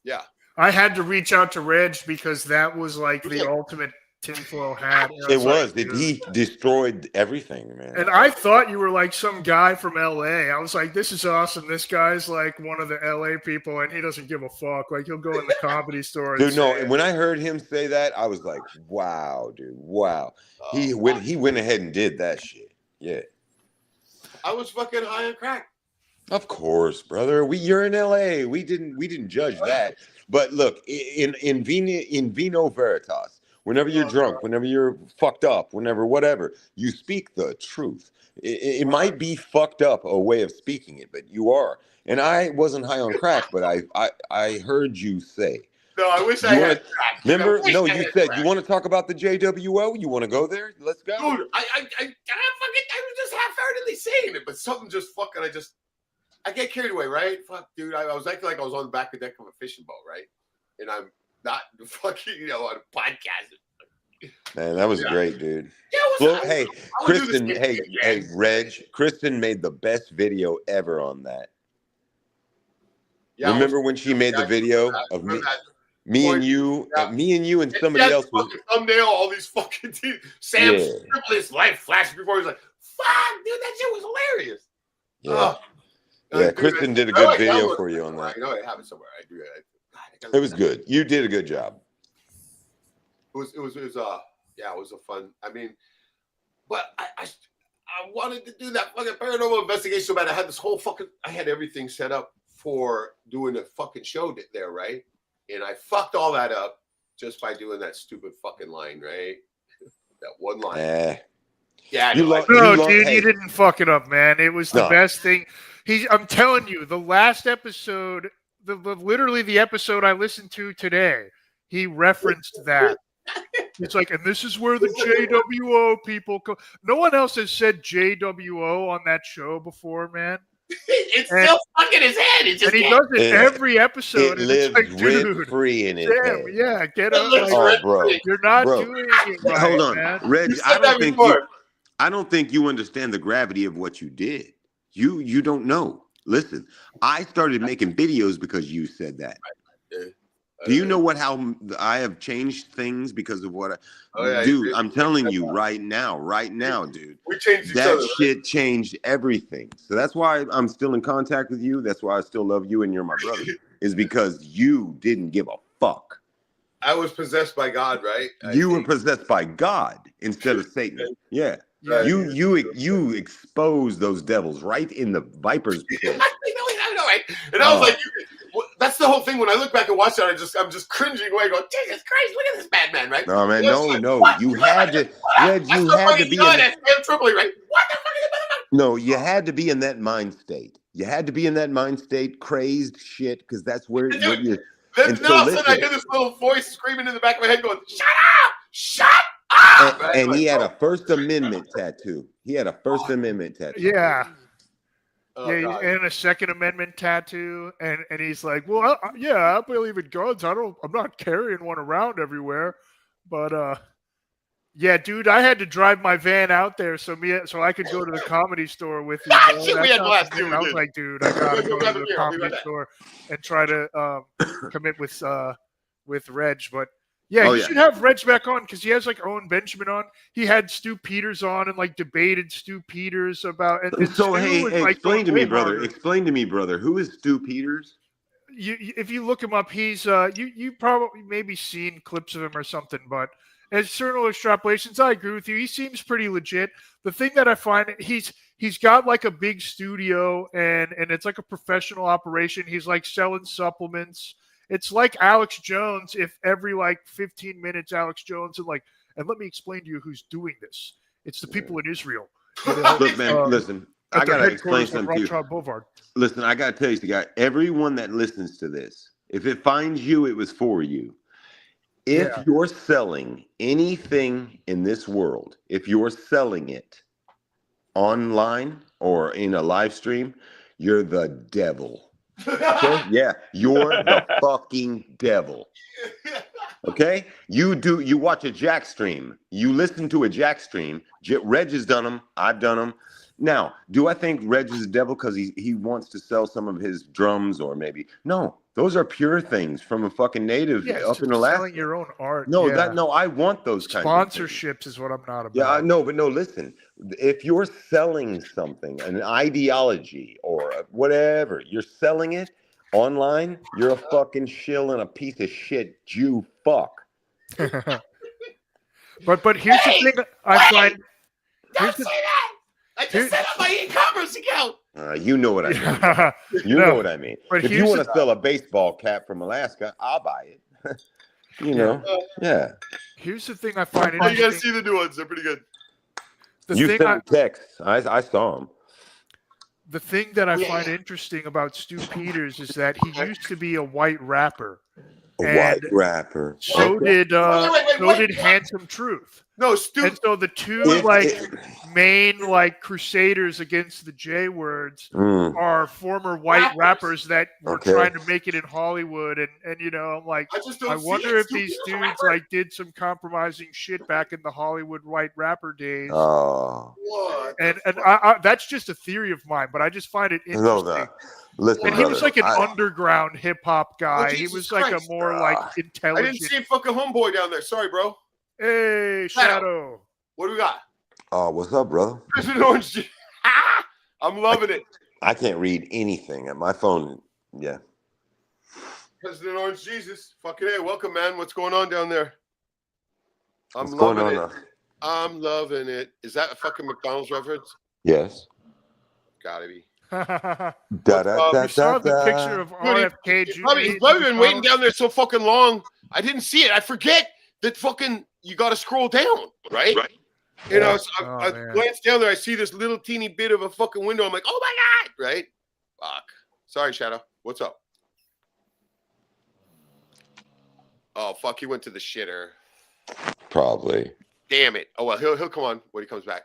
Yeah.
I had to reach out to Reg because that was like the ultimate tinfoil hat.
It was. He destroyed everything, man.
And I thought you were like some guy from LA. I was like, this is awesome. This guy's like one of the LA people, and he doesn't give a fuck. Like, he'll go in the comedy store.
Dude, no. And when I heard him say that, I was like, wow, dude, wow. He went ahead and did that shit. Yeah.
I was fucking high on crack.
Of course, brother. You're in LA. We didn't judge that. But look, in vino veritas. Whenever you're drunk, whenever you're fucked up, whatever, you speak the truth. It might be fucked up a way of speaking it, but you are. And I wasn't high on crack, but I heard you say.
No, I wish I had crack.
Remember? No, you said you want to talk about the JWO. You want to go there? Let's go.
Dude, I was just half-heartedly saying it, but something just fucking I get carried away, right? Fuck, dude. I was acting like I was on the back of the deck of a fishing boat, right? And I'm not fucking, on a podcast.
Man, that was great, dude.
Yeah,
well, hey, Kristen, hey, Reg, Kristen made the best video ever on that.
Yeah,
Remember when she made the video of me and you and somebody else was
thumbnail, all these fucking Sam's his life flashing before. He's like, "Fuck, dude, that shit was hilarious."
Yeah, dude, Kristen did a good video for you on that.
I know I have it somewhere. I do.
It was good. You did a good job.
It was it was a fun. I mean, but I wanted to do that fucking paranormal investigation so bad. I had this whole I had everything set up for doing a fucking show there, right? And I fucked all that up just by doing that stupid fucking line, right? That one line. Yeah,
dude, you didn't fuck it up, man. It was the best thing. I'm telling you, the last episode, literally the episode I listened to today, he referenced that. It's like, and this is where the JWO people come. No one else has said JWO on that show before, man.
It's still stuck in his head. It just
and he does it every episode.
It lives
like,
rent free in his head.
Yeah, get up. Like,
bro,
you're not doing it right,
hold on,
man.
Reg. I don't think you understand the gravity of what you did. You don't know. Listen, I started making videos because you said that. Do you know how I have changed things because of what dude, I'm telling you right now, dude.
We changed
that shit changed everything. So that's why I'm still in contact with you. That's why I still love you and you're my brother. Is because you didn't give a fuck.
I was possessed by God, right?
You were possessed by God instead of Satan. Yeah. Right. You exposed those devils right in the viper's pit.
I know, right? And I was like, that's the whole thing. When I look back and watch that, I'm just cringing away, going, Jesus Christ, look at this bad man, right?
No, man, no. You had to, Reg, you had to be in
right? What the fuck is that?
No, you had to be in that mind state. You had to be in that mind state, crazed shit, because that's where you're.
Then all of a sudden, I hear this little voice screaming in the back of my head, going, "Shut up! Shut up!"
And he had a First Amendment tattoo. Yeah.
And a Second Amendment tattoo, and he's like, "Well, I believe in guns. I'm not carrying one around everywhere, but yeah, dude, I had to drive my van out there so I could go to the Comedy Store with you.
We had blast too.
I was like, dude, I gotta go to the Comedy Store and try to commit with Reg, but. Yeah, you should have Reg back on because he has like Owen Benjamin on. He had Stu Peters on and like debated Stu Peters about. And
so explain to me, brother. Explain to me, brother. Who is Stu Peters?
If you look him up, he's you probably maybe seen clips of him or something. But as external extrapolations, I agree with you. He seems pretty legit. The thing that I find he's got like a big studio and it's like a professional operation. He's like selling supplements. It's like Alex Jones if every like 15 minutes Alex Jones and let me explain to you who's doing this. It's the people in Israel.
Look, man, listen. I gotta explain something to you. Listen, I gotta tell you, guy. Everyone that listens to this, if it finds you, it was for you. If you're selling anything in this world, if you're selling it online or in a live stream, you're the devil. Okay? Yeah, you're the fucking devil. Okay? You watch a Jack stream. You listen to a Jack stream. Reg has done them. I've done them. Now, do I think Reg is the devil because he wants to sell some of his drums or maybe? No, those are pure things from a fucking native up in Alaska.
Selling your own art.
No, I want those kinds of
sponsorships is what I'm not about.
Yeah, no, listen. If you're selling something, an ideology or whatever, you're selling it online, you're a fucking shill and a piece of shit Jew fuck.
But here's the thing I find.
Don't say that. I just set up my e-commerce account.
You know what I mean. You know what I mean. If you want to sell a baseball cap from Alaska, I'll buy it. Yeah.
Here's the thing I find
interesting. You guys see the new ones. They're pretty good.
You sent me texts. I saw them.
The thing that I find interesting about Stu Peters is that he used to be a white rapper.
White rapper.
So did Handsome Truth.
No, Stu.
And so the two main crusaders against the J words are former white rappers that were trying to make it in Hollywood, and I'm like, I wonder if these dudes did some compromising shit back in the Hollywood white rapper days.
Oh,
and I, that's just a theory of mine, but I just find it interesting.
Listen,
And he was
brother,
like an underground hip hop guy. He
Jesus
was like
Christ.
a more like
I didn't
intelligent.
see a fucking homeboy down there. Sorry, bro.
Hey, Shadow.
What do we got?
oh, what's up, brother?
President Orange Juice. I'm loving it.
I can't read anything at my phone. Yeah.
President Orange Jesus. Fucking hey, welcome, man. What's going on down there?
What's going on?
I'm loving it. Is that a fucking McDonald's reference?
Yes.
Gotta be.
Da, da, da,
You saw
da,
the
da.
picture of RFK
He's
Jr.
probably been waiting down there so fucking long. I didn't see it. I forget that fucking you got to scroll down, right? You know, so I glance down there. I see this little teeny bit of a fucking window. I'm like, oh my God, right? Fuck. Sorry, Shadow. What's up? Oh, fuck. He went to the shitter.
Probably.
Damn it. Oh, well, he'll come on when he comes back.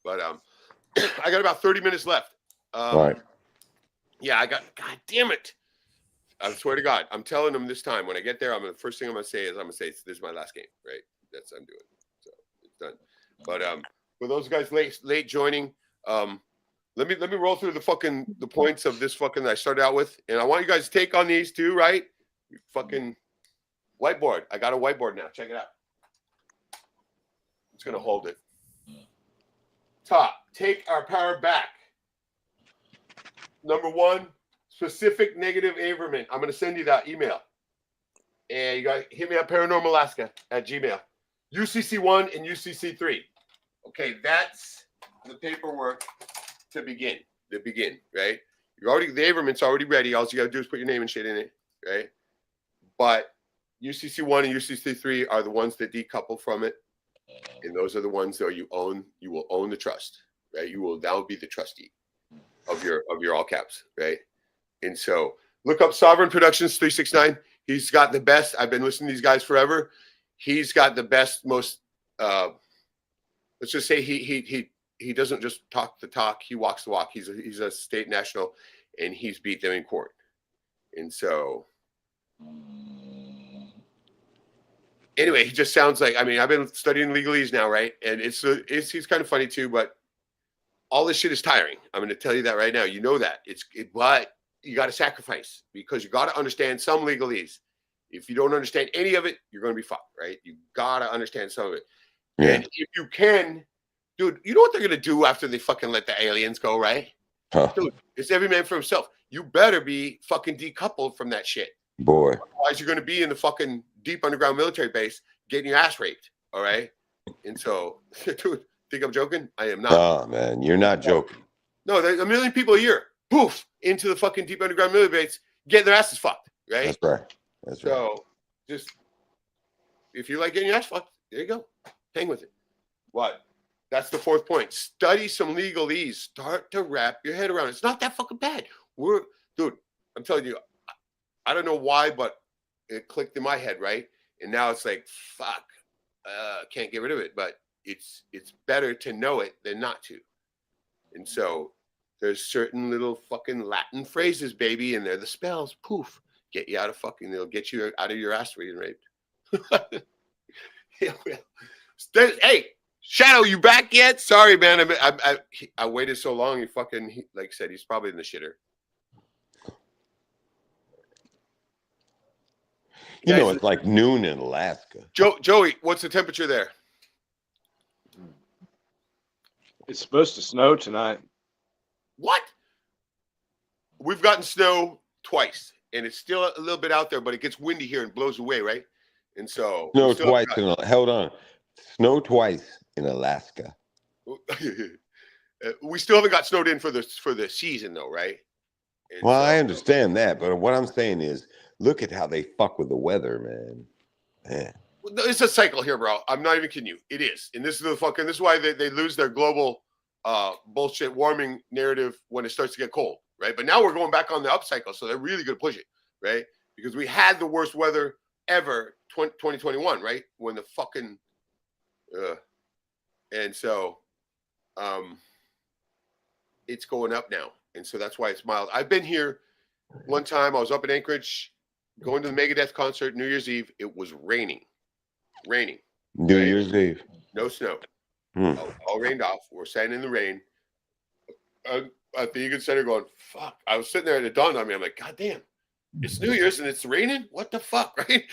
But I got about 30 minutes left.
All right.
Yeah, God damn it. I swear to God, I'm telling them this time when I get there, the first thing I'm gonna say this is my last game, right? That's what I'm doing. So it's done. But for those guys late joining, let me roll through the points of this fucking that I started out with, and I want you guys to take on these too, right? Fucking whiteboard. I got a whiteboard now. Check it out. It's gonna hold it. Top. Take our power back. Number 1. Specific negative averment. I'm going to send you that email. And you guys hit me up paranormalaska@gmail. UCC1 and UCC3. Okay, that's the paperwork to begin. Right? The averment's already ready. All you got to do is put your name and shit in it, right? But UCC1 and UCC3 are the ones that decouple from it. And those are the ones that you will own the trust, right? You will now be the trustee of your all caps, right? And so look up Sovereign Productions 369. He's got the best. I've been listening to these guys forever. He's got the best, most let's just say he doesn't just talk the talk, he walks the walk. He's a state national, and he's beat them in court. And so anyway, he just sounds like, I've been studying legalese now, right? And he's kind of funny too, but all this shit is tiring. I'm going to tell you that right now. You know that. But you got to sacrifice because you got to understand some legalese. If you don't understand any of it, you're going to be fucked, right? You got to understand some of it. Yeah. And if you can, dude, you know what they're going to do after they fucking let the aliens go, right?
Huh.
Dude, it's every man for himself. You better be fucking decoupled from that shit.
Boy.
Otherwise, you're going to be in the fucking deep underground military base getting your ass raped, all right? And so, dude, think I'm joking? I am not.
Oh, man, you're not joking.
No, there's 1 million people a year, poof, into the fucking deep underground military base, getting their asses fucked, right?
That's right. That's right.
So, just, if you like getting your ass fucked, there you go. Hang with it. What? That's the 4th point. Study some legalese. Start to wrap your head around it. It's not that fucking bad. Dude, I'm telling you, I don't know why, but it clicked in my head, right? And now it's like, fuck, can't get rid of it. But it's better to know it than not to. And so there's certain little fucking Latin phrases, baby, and they're the spells. Poof, get you out of fucking. They'll get you out of your ass being raped. Yeah, well. Hey, Shadow, you back yet? Sorry, man. I waited so long. Like I said, he's probably in the shitter.
You know, it's like noon in Alaska.
Joey, what's the temperature there?
It's supposed to snow tonight.
What? We've gotten snow twice, and it's still a little bit out there, but it gets windy here and blows away, right? And so
snow twice. Hold on, snow twice in Alaska.
We still haven't got snowed in for the season, though, right? And
well, I understand that, but what I'm saying is, look at how they fuck with the weather, man.
It's a cycle here, bro. I'm not even kidding you. It is. And this is why they lose their global bullshit warming narrative when it starts to get cold, right? But now we're going back on the up cycle, so they're really going to push it, right? Because we had the worst weather ever 2021, right? When the fucking and so it's going up now. And so that's why it's mild. I've been here one time. I was up in Anchorage going to the Megadeth concert New Year's Eve. It was raining.
New Year's Eve.
No snow. All rained off. We're standing in the rain. at the Egan Center going, fuck. I was sitting there and it dawned on me. I'm like, God damn, it's New Year's and it's raining? What the fuck, right?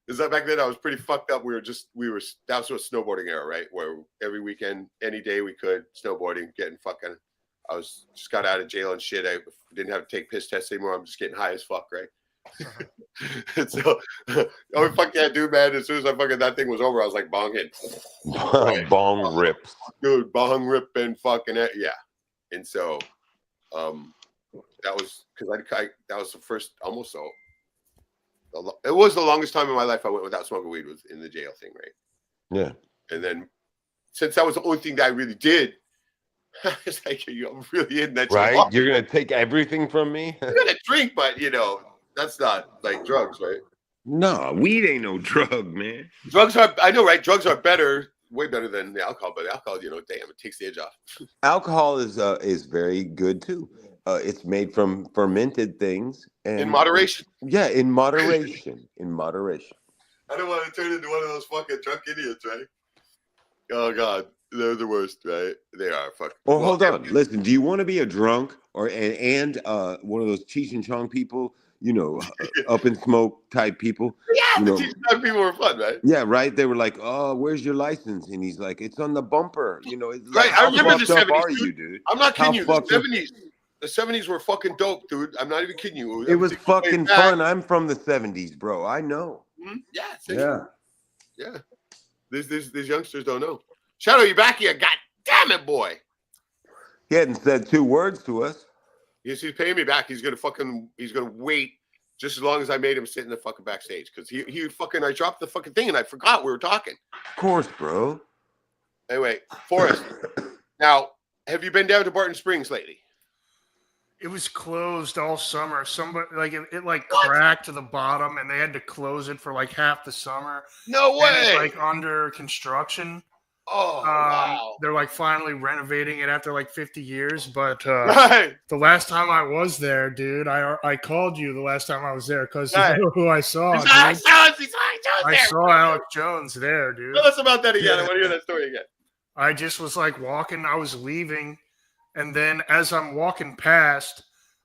Because back then I was pretty fucked up. That was what snowboarding era, right? Where every weekend, any day we could, snowboarding, getting fucking, just got out of jail and shit. I didn't have to take piss tests anymore. I'm just getting high as fuck, right? And so, oh fuck yeah, dude, man! As soon as that thing was over, I was like bong hit,
Bong rips,
dude, bong ripping, fucking it, yeah. And so, that was because that was the first almost so. It was the longest time in my life I went without smoking weed was in the jail thing, right?
Yeah.
And then, since that was the only thing that I really did, it's like I'm really in that.
Right? You're gonna take everything from me?
I'm gonna drink, but that's not like drugs, right?
No, weed ain't no drug, man.
Drugs are, I know, right? Drugs are better, way better than the alcohol, but alcohol, damn, it takes the edge off.
Alcohol is very good too. It's made from fermented things and
In moderation.
Yeah, in moderation. In moderation.
I don't want to turn into one of those fucking drunk idiots, right? Oh God, they're the worst, right? They are fucking.
Well, hold on. Listen, do you want to be a drunk and one of those Cheech and Chong people? Up in smoke type people.
Yeah, the Cheech and Chong people were fun, right?
Yeah, right. They were like, "Oh, where's your license?" And he's like, "It's on the bumper." It's
right.
Like,
I remember the 70s.
Are you, dude?
I'm not kidding you. The 70s. The 70s were fucking dope, dude. I'm not even kidding you.
It was fucking fun. I'm from the 70s, bro. I know.
Mm-hmm. Yeah. Yeah. These youngsters don't know. Shadow, you back here? God damn it, boy.
He hadn't said 2 words to us.
Yes, he's paying me back. He's gonna wait just as long as I made him sit in the fucking backstage because he fucking, I dropped the fucking thing and I forgot we were talking.
Of course, bro.
Anyway, Forrest. Now, have you been down to Barton Springs lately?
It was closed all summer. Somebody it cracked to the bottom, and they had to close it for like half the summer.
No way!
And it's like under construction.
Oh, wow!
They're like finally renovating it after like 50 years. But
right.
The last time I was there, dude, I called you the last time I was there because
right.
you know who I saw.
I
saw Alex Jones there, dude.
Tell us about that again. I want to hear that story again.
I just was like walking. I was leaving. And then as I'm walking past,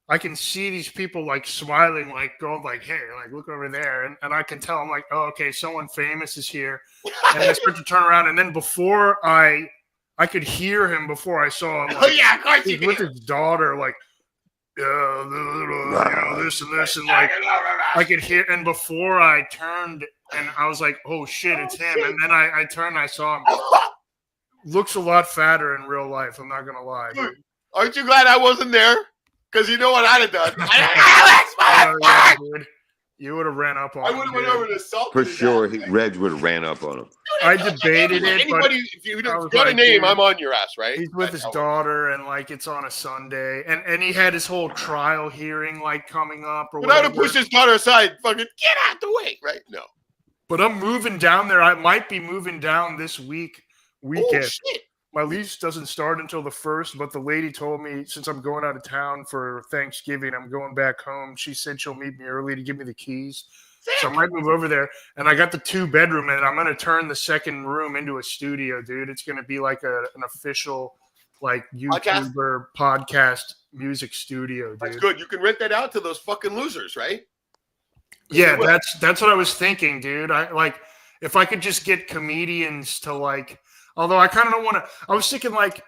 I can see these people like smiling, like going like, hey, like look over there. And I can tell I'm like, oh, okay, someone famous is here. And I start to turn around. And then before I could hear him before I saw him. Like,
oh, yeah, of course
he's with his daughter, like, this and this. And like, I could hear. And before I turned and I was like, oh, shit, it's him. And then I turned and I saw him. Looks a lot fatter in real life. I'm not gonna lie.
Dude, aren't you glad I wasn't there? Because you know what I'd have done. Alex,
dude, you would have ran up on him.
I would have went over to assault
for sure. Reg would have ran up on him.
I debated it.
Anybody, if you got a name, I'm on your ass, right?
He's with his daughter, and like it's on a Sunday, and he had his whole trial hearing like coming up. Or
but I would have pushed his daughter aside. Fucking get out the way, right? No.
But I'm moving down there. I might be moving down this weekend.
Oh, shit.
My lease doesn't start until the 1st, but the lady told me since I'm going out of town for Thanksgiving, I'm going back home. She said she'll meet me early to give me the keys. So I might move over there. And I got the 2-bedroom, and I'm going to turn the second room into a studio, dude. It's going to be like an official like YouTuber podcast music studio, dude.
That's good. You can rent that out to those fucking losers, right?
Yeah, that's what I was thinking, dude. I like if I could just get comedians to like. Although I kind of don't want to. I was thinking like,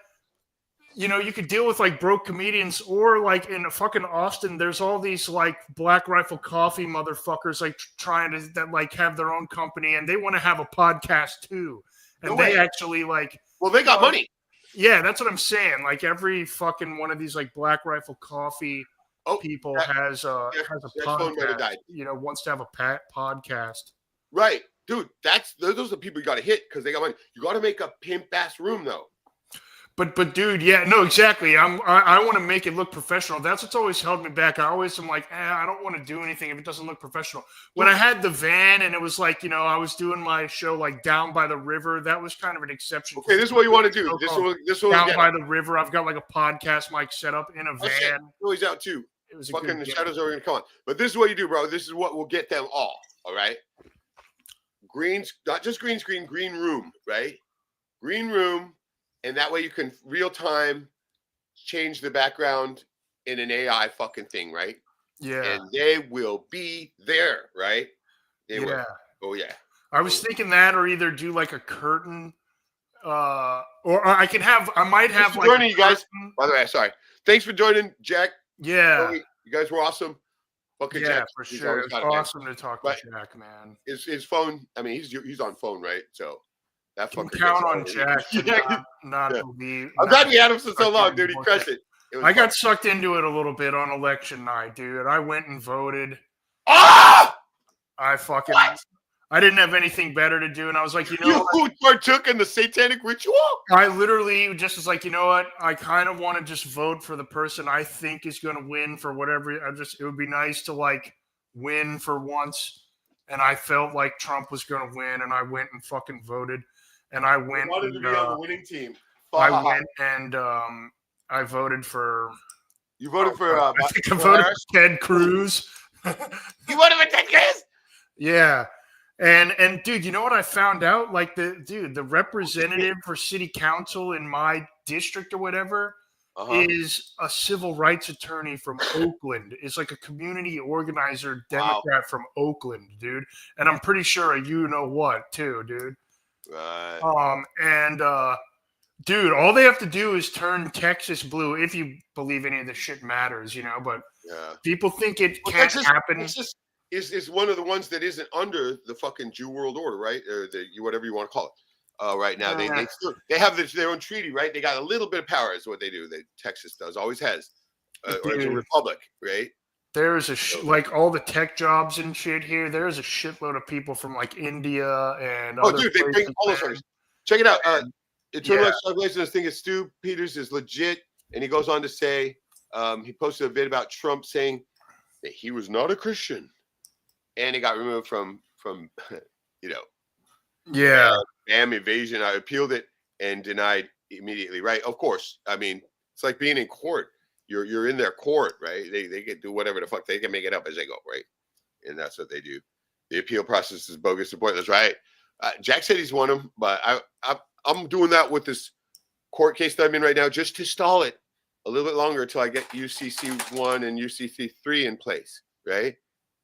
you could deal with like broke comedians, or like in fucking Austin, there's all these like Black Rifle Coffee motherfuckers like trying to that like have their own company, and they want to have a podcast too, and they actually like.
Well, they got money.
Yeah, that's what I'm saying. Like every fucking one of these like Black Rifle Coffee people has a podcast. Wants to have a podcast.
Right. Dude, those are the people you got to hit because they got money. You got to make a pimp ass room though.
But dude, yeah, no, exactly. I want to make it look professional. That's what's always held me back. I always am like, I don't want to do anything if it doesn't look professional. When I had the van and it was like, I was doing my show like down by the river. That was kind of an exception.
Okay, this is what you want to do. This will
down by the river. I've got like a podcast mic set up in a van.
He's out too.
It was
fucking the shadows are gonna come on. But this is what you do, bro. This is what will get them all right. Greens, not just green screen, green room, right? Green room, and that way you can real time change the background in an AI fucking thing, right?
Yeah.
And they will be there, right? They will.
Yeah.
Oh yeah.
I was thinking that, or either do like a curtain, or I might
Thanks
have
for
like a
joining, you guys.
curtain.
By the way, sorry. Thanks for joining, Jack.
Yeah.
Joey, you guys were awesome. Fucking
Yeah,
Jack.
for
He's
sure.
always
It's
got it, man.
awesome to talk
But
to Jack, man.
his phone. I mean, he's on phone, right? So that
Can
fucker
count
gets
on
all the-
Jack to
Yeah,
not
yeah.
believe.
I'm glad we had him for so long, dude. He crushed it. It was
I got
fun.
sucked into it a little bit on election night, dude. I went and voted.
Ah!
I fucking.
What?
I didn't have anything better to do, and I was like, you know,
You
what?
partook in the satanic ritual?
I literally just was like, you know what? I kind of want to just vote for the person I think is going to win for whatever. It would be nice to like win for once. And I felt like Trump was going to win, and I went and fucking voted. And I went.
You wanted to
and,
be on the winning team.
I went and I voted for.
You voted for.
I think I voted for Ted Cruz.
You voted for Ted Cruz?
Yeah. And dude, you know what I found out? Like the representative for city council in my district or whatever is a civil rights attorney from Oakland. Is like a community organizer Democrat from Oakland, dude. And I'm pretty sure you know what too, dude.
Right.
Dude, all they have to do is turn Texas blue if you believe any of this shit matters, you know. But people think it can't happen.
Texas is one of the ones that isn't under the fucking Jew world order, right? Or whatever you want to call it. Right now, they have their own treaty, right? They got a little bit of power, is what they do. That Texas does, always has, or it's a republic, right?
There's like all the tech jobs and shit here. There's a shitload of people from like India and other
dude, they bring all those things. Check it out. Eternal Life Salvation. This thing is Stu Peters is legit, and he goes on to say he posted a bit about Trump saying that he was not a Christian. And it got removed from spam evasion. I appealed it and denied immediately. Right? Of course. I mean, it's like being in court. You're in their court, right? They can do whatever the fuck they can make it up as they go, right? And that's what they do. The appeal process is bogus and pointless, right? Jack said he's won them, but I'm doing that with this court case that I'm in right now just to stall it a little bit longer until I get UCC 1 and UCC 3 in place, right?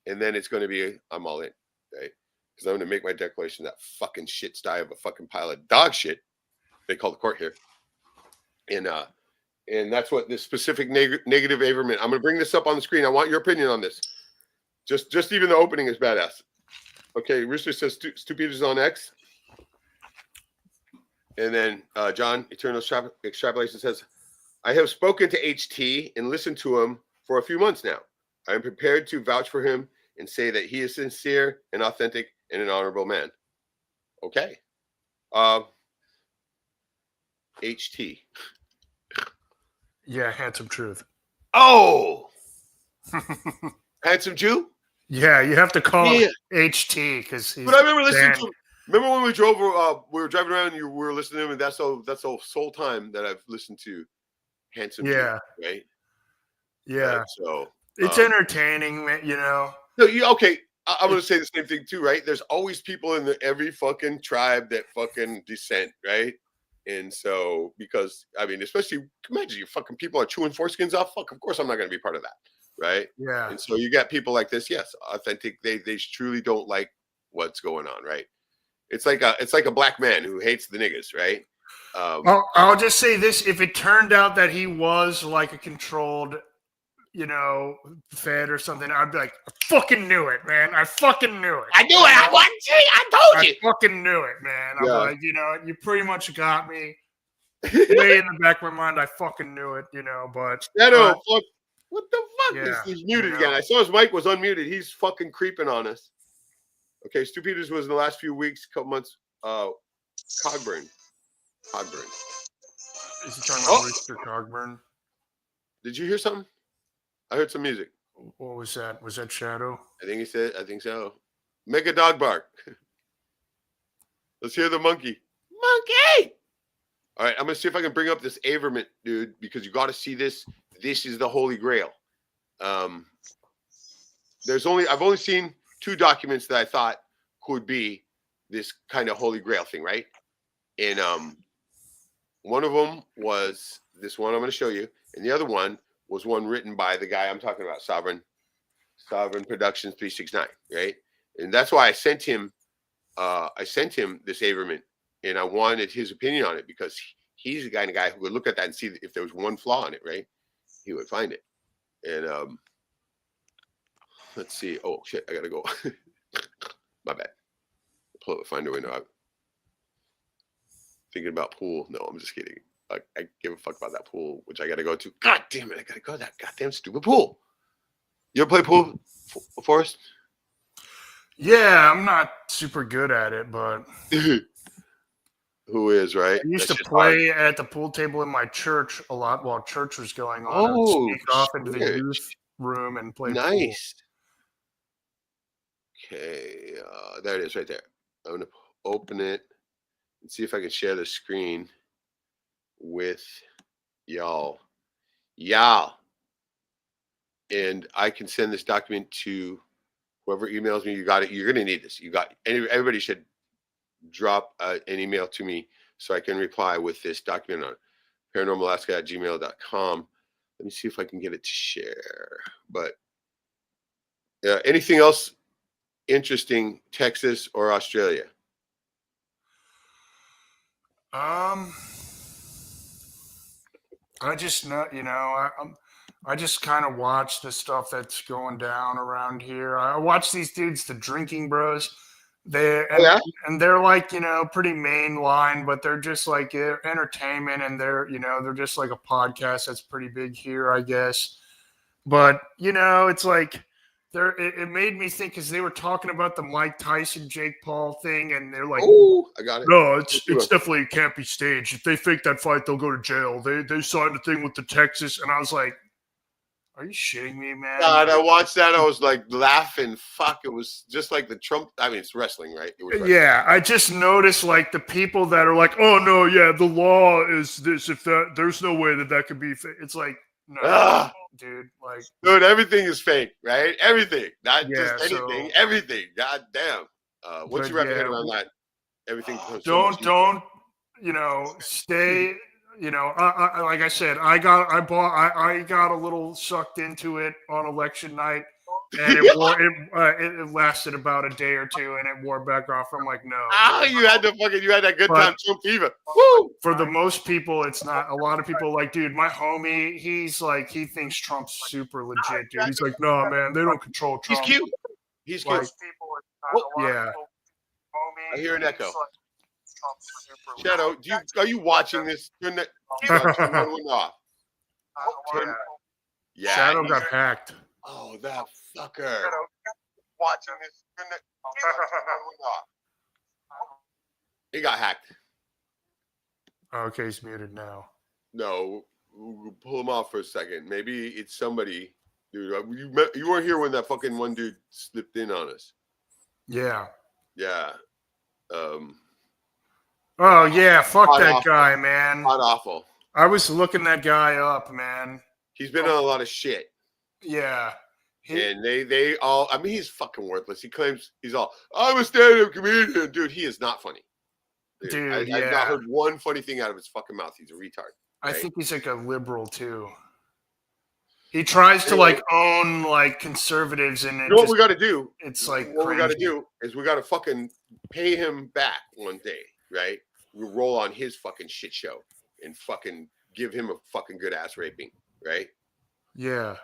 And then it's going to be, I'm all in, right? Because I'm going to make my declaration that fucking shit sty of a fucking pile of dog shit. They call the court here. And that's what this specific negative averment. I'm going to bring this up on the screen. I want your opinion on this. Just even the opening is badass. Okay, Rooster says Stu Peters on X. And then John, Eternal Extrapolation says, I have spoken to HT and listened to him for a few months now. I am prepared to vouch for him and say that he is sincere and authentic and an honorable man. Okay. HT.
Yeah, Handsome Truth.
Oh! Handsome Jew?
Yeah, you have to call him HT because he's.
But I remember listening to him. Remember when we were driving around and we were listening to him, and that's the sole time that I've listened to Handsome Jew, right?
Yeah.
So
it's entertaining, you know.
No, okay. I'm going to say the same thing too, right? There's always people in every fucking tribe that fucking dissent, right? And so, because, I mean, especially, imagine you fucking people are chewing foreskins off. Fuck, of course I'm not going to be part of that, right?
Yeah.
And so you got people like this, yes, authentic. They truly don't like what's going on, right? It's like a black man who hates the niggas, right?
I'll just say this: if it turned out that he was like a controlled, you know, fed or something, I'd be like, I fucking knew it, man. I fucking knew it.
I knew it. I told you.
I fucking knew it, man. I'm like, you know, you pretty much got me. Way in the back of my mind, I fucking knew it, you know, but
fuck. What the fuck?
Yeah,
He's muted again. I saw his mic was unmuted. He's fucking creeping on us. Okay, Stu Peters was in the last few weeks, couple months. Cogburn.
Is he talking about Rooster Cogburn?
Did you hear something? I heard some music.
What was that? Was that Shadow?
I think so. Make a dog bark. Let's hear the monkey. Monkey! All right, I'm going to see if I can bring up this Averment, dude, because you got to see this. This is the Holy Grail. I've only seen 2 documents that I thought could be this kind of Holy Grail thing, right? And one of them was this one I'm going to show you, and the other one was one written by the guy I'm talking about, Sovereign Productions 369, right? And that's why I sent him this Averman, and I wanted his opinion on it because he's the kind of guy who would look at that and see if there was one flaw in it, right? He would find it. And let's see. Oh shit, I gotta go. My bad. Pull up the Finder window. I'm thinking about pool. No, I'm just kidding. I give a fuck about that pool, which I gotta go to. God damn it, I gotta go to that goddamn stupid pool. You ever play pool, Forrest?
Yeah, I'm not super good at it, but
Who is, right?
I used
That's
to
just
play
hard.
at the pool table in my church a lot while church was going on.
Oh,
I'd sneak off into the
shit.
youth room and play pool.
Nice. Okay, there it is right there. I'm gonna open it and see if I can share the screen with y'all. And I can send this document to whoever emails me. You got it. You're gonna need this. Everybody should drop an email to me so I can reply with this document on paranormalaska@gmail.com. Let me see if I can get it to share. But anything else interesting, Texas or Australia?
I just know, I just kind of watch the stuff that's going down around here. I watch these dudes, the Drinking Bros. And they're like, pretty mainline, but they're just like entertainment, and they're just like a podcast that's pretty big here, I guess. But it's like it made me think because they were talking about the Mike Tyson Jake Paul thing, and they're like,
oh, I got it.
No, it's definitely can't be staged. If they fake that fight, they'll go to jail. They signed a thing with the Texas, and I was like, are you shitting me, man?
God, I watched that. I was like laughing. Fuck, it was just like the Trump. I mean, it's wrestling, right? It was wrestling.
Yeah, I just noticed like the people that are like, oh no, yeah, the law is this. If there's no way that could be. It's like, no, dude. Like,
dude, everything is fake, right? Everything, not just anything.
So,
everything. God damn. What's your wrap around that? Everything.
Don't stay. I like I said, I got a little sucked into it on election night, and it lasted about a day or two, and it wore back off. I'm like, no.
You had that good time, Trump fever. Woo!
For the most people, it's not. A lot of people like, dude, my homie, he's like, he thinks Trump's super legit, dude. He's like, no, man, they don't control Trump.
He's cute.
Yeah.
I hear an echo. Shadow, are you watching this? Turn that one off.
Yeah, Shadow got hacked.
Oh, that fucker. Shadow, watching this? Turn that one off. He got hacked.
Okay, he's muted now.
No, we'll pull him off for a second. Maybe it's somebody, dude. You weren't here when that fucking one dude slipped in on us.
Yeah.
Yeah.
Oh yeah, fuck that guy, man.
Not awful.
I was looking that guy up, man.
He's been on a lot of shit.
Yeah.
And they all, I mean, he's fucking worthless. He claims he's all, I'm a stand-up comedian. Dude, he is not funny. Dude, I've not heard one funny thing out of his fucking mouth. He's a retard.
Right? I think he's like a liberal too. He tries to like own like conservatives, and
you know what we got to do?
It's like
what we got to do is we got to fucking pay him back one day, right? We'll roll on his fucking shit show and fucking give him a fucking good ass raping, right?
Yeah.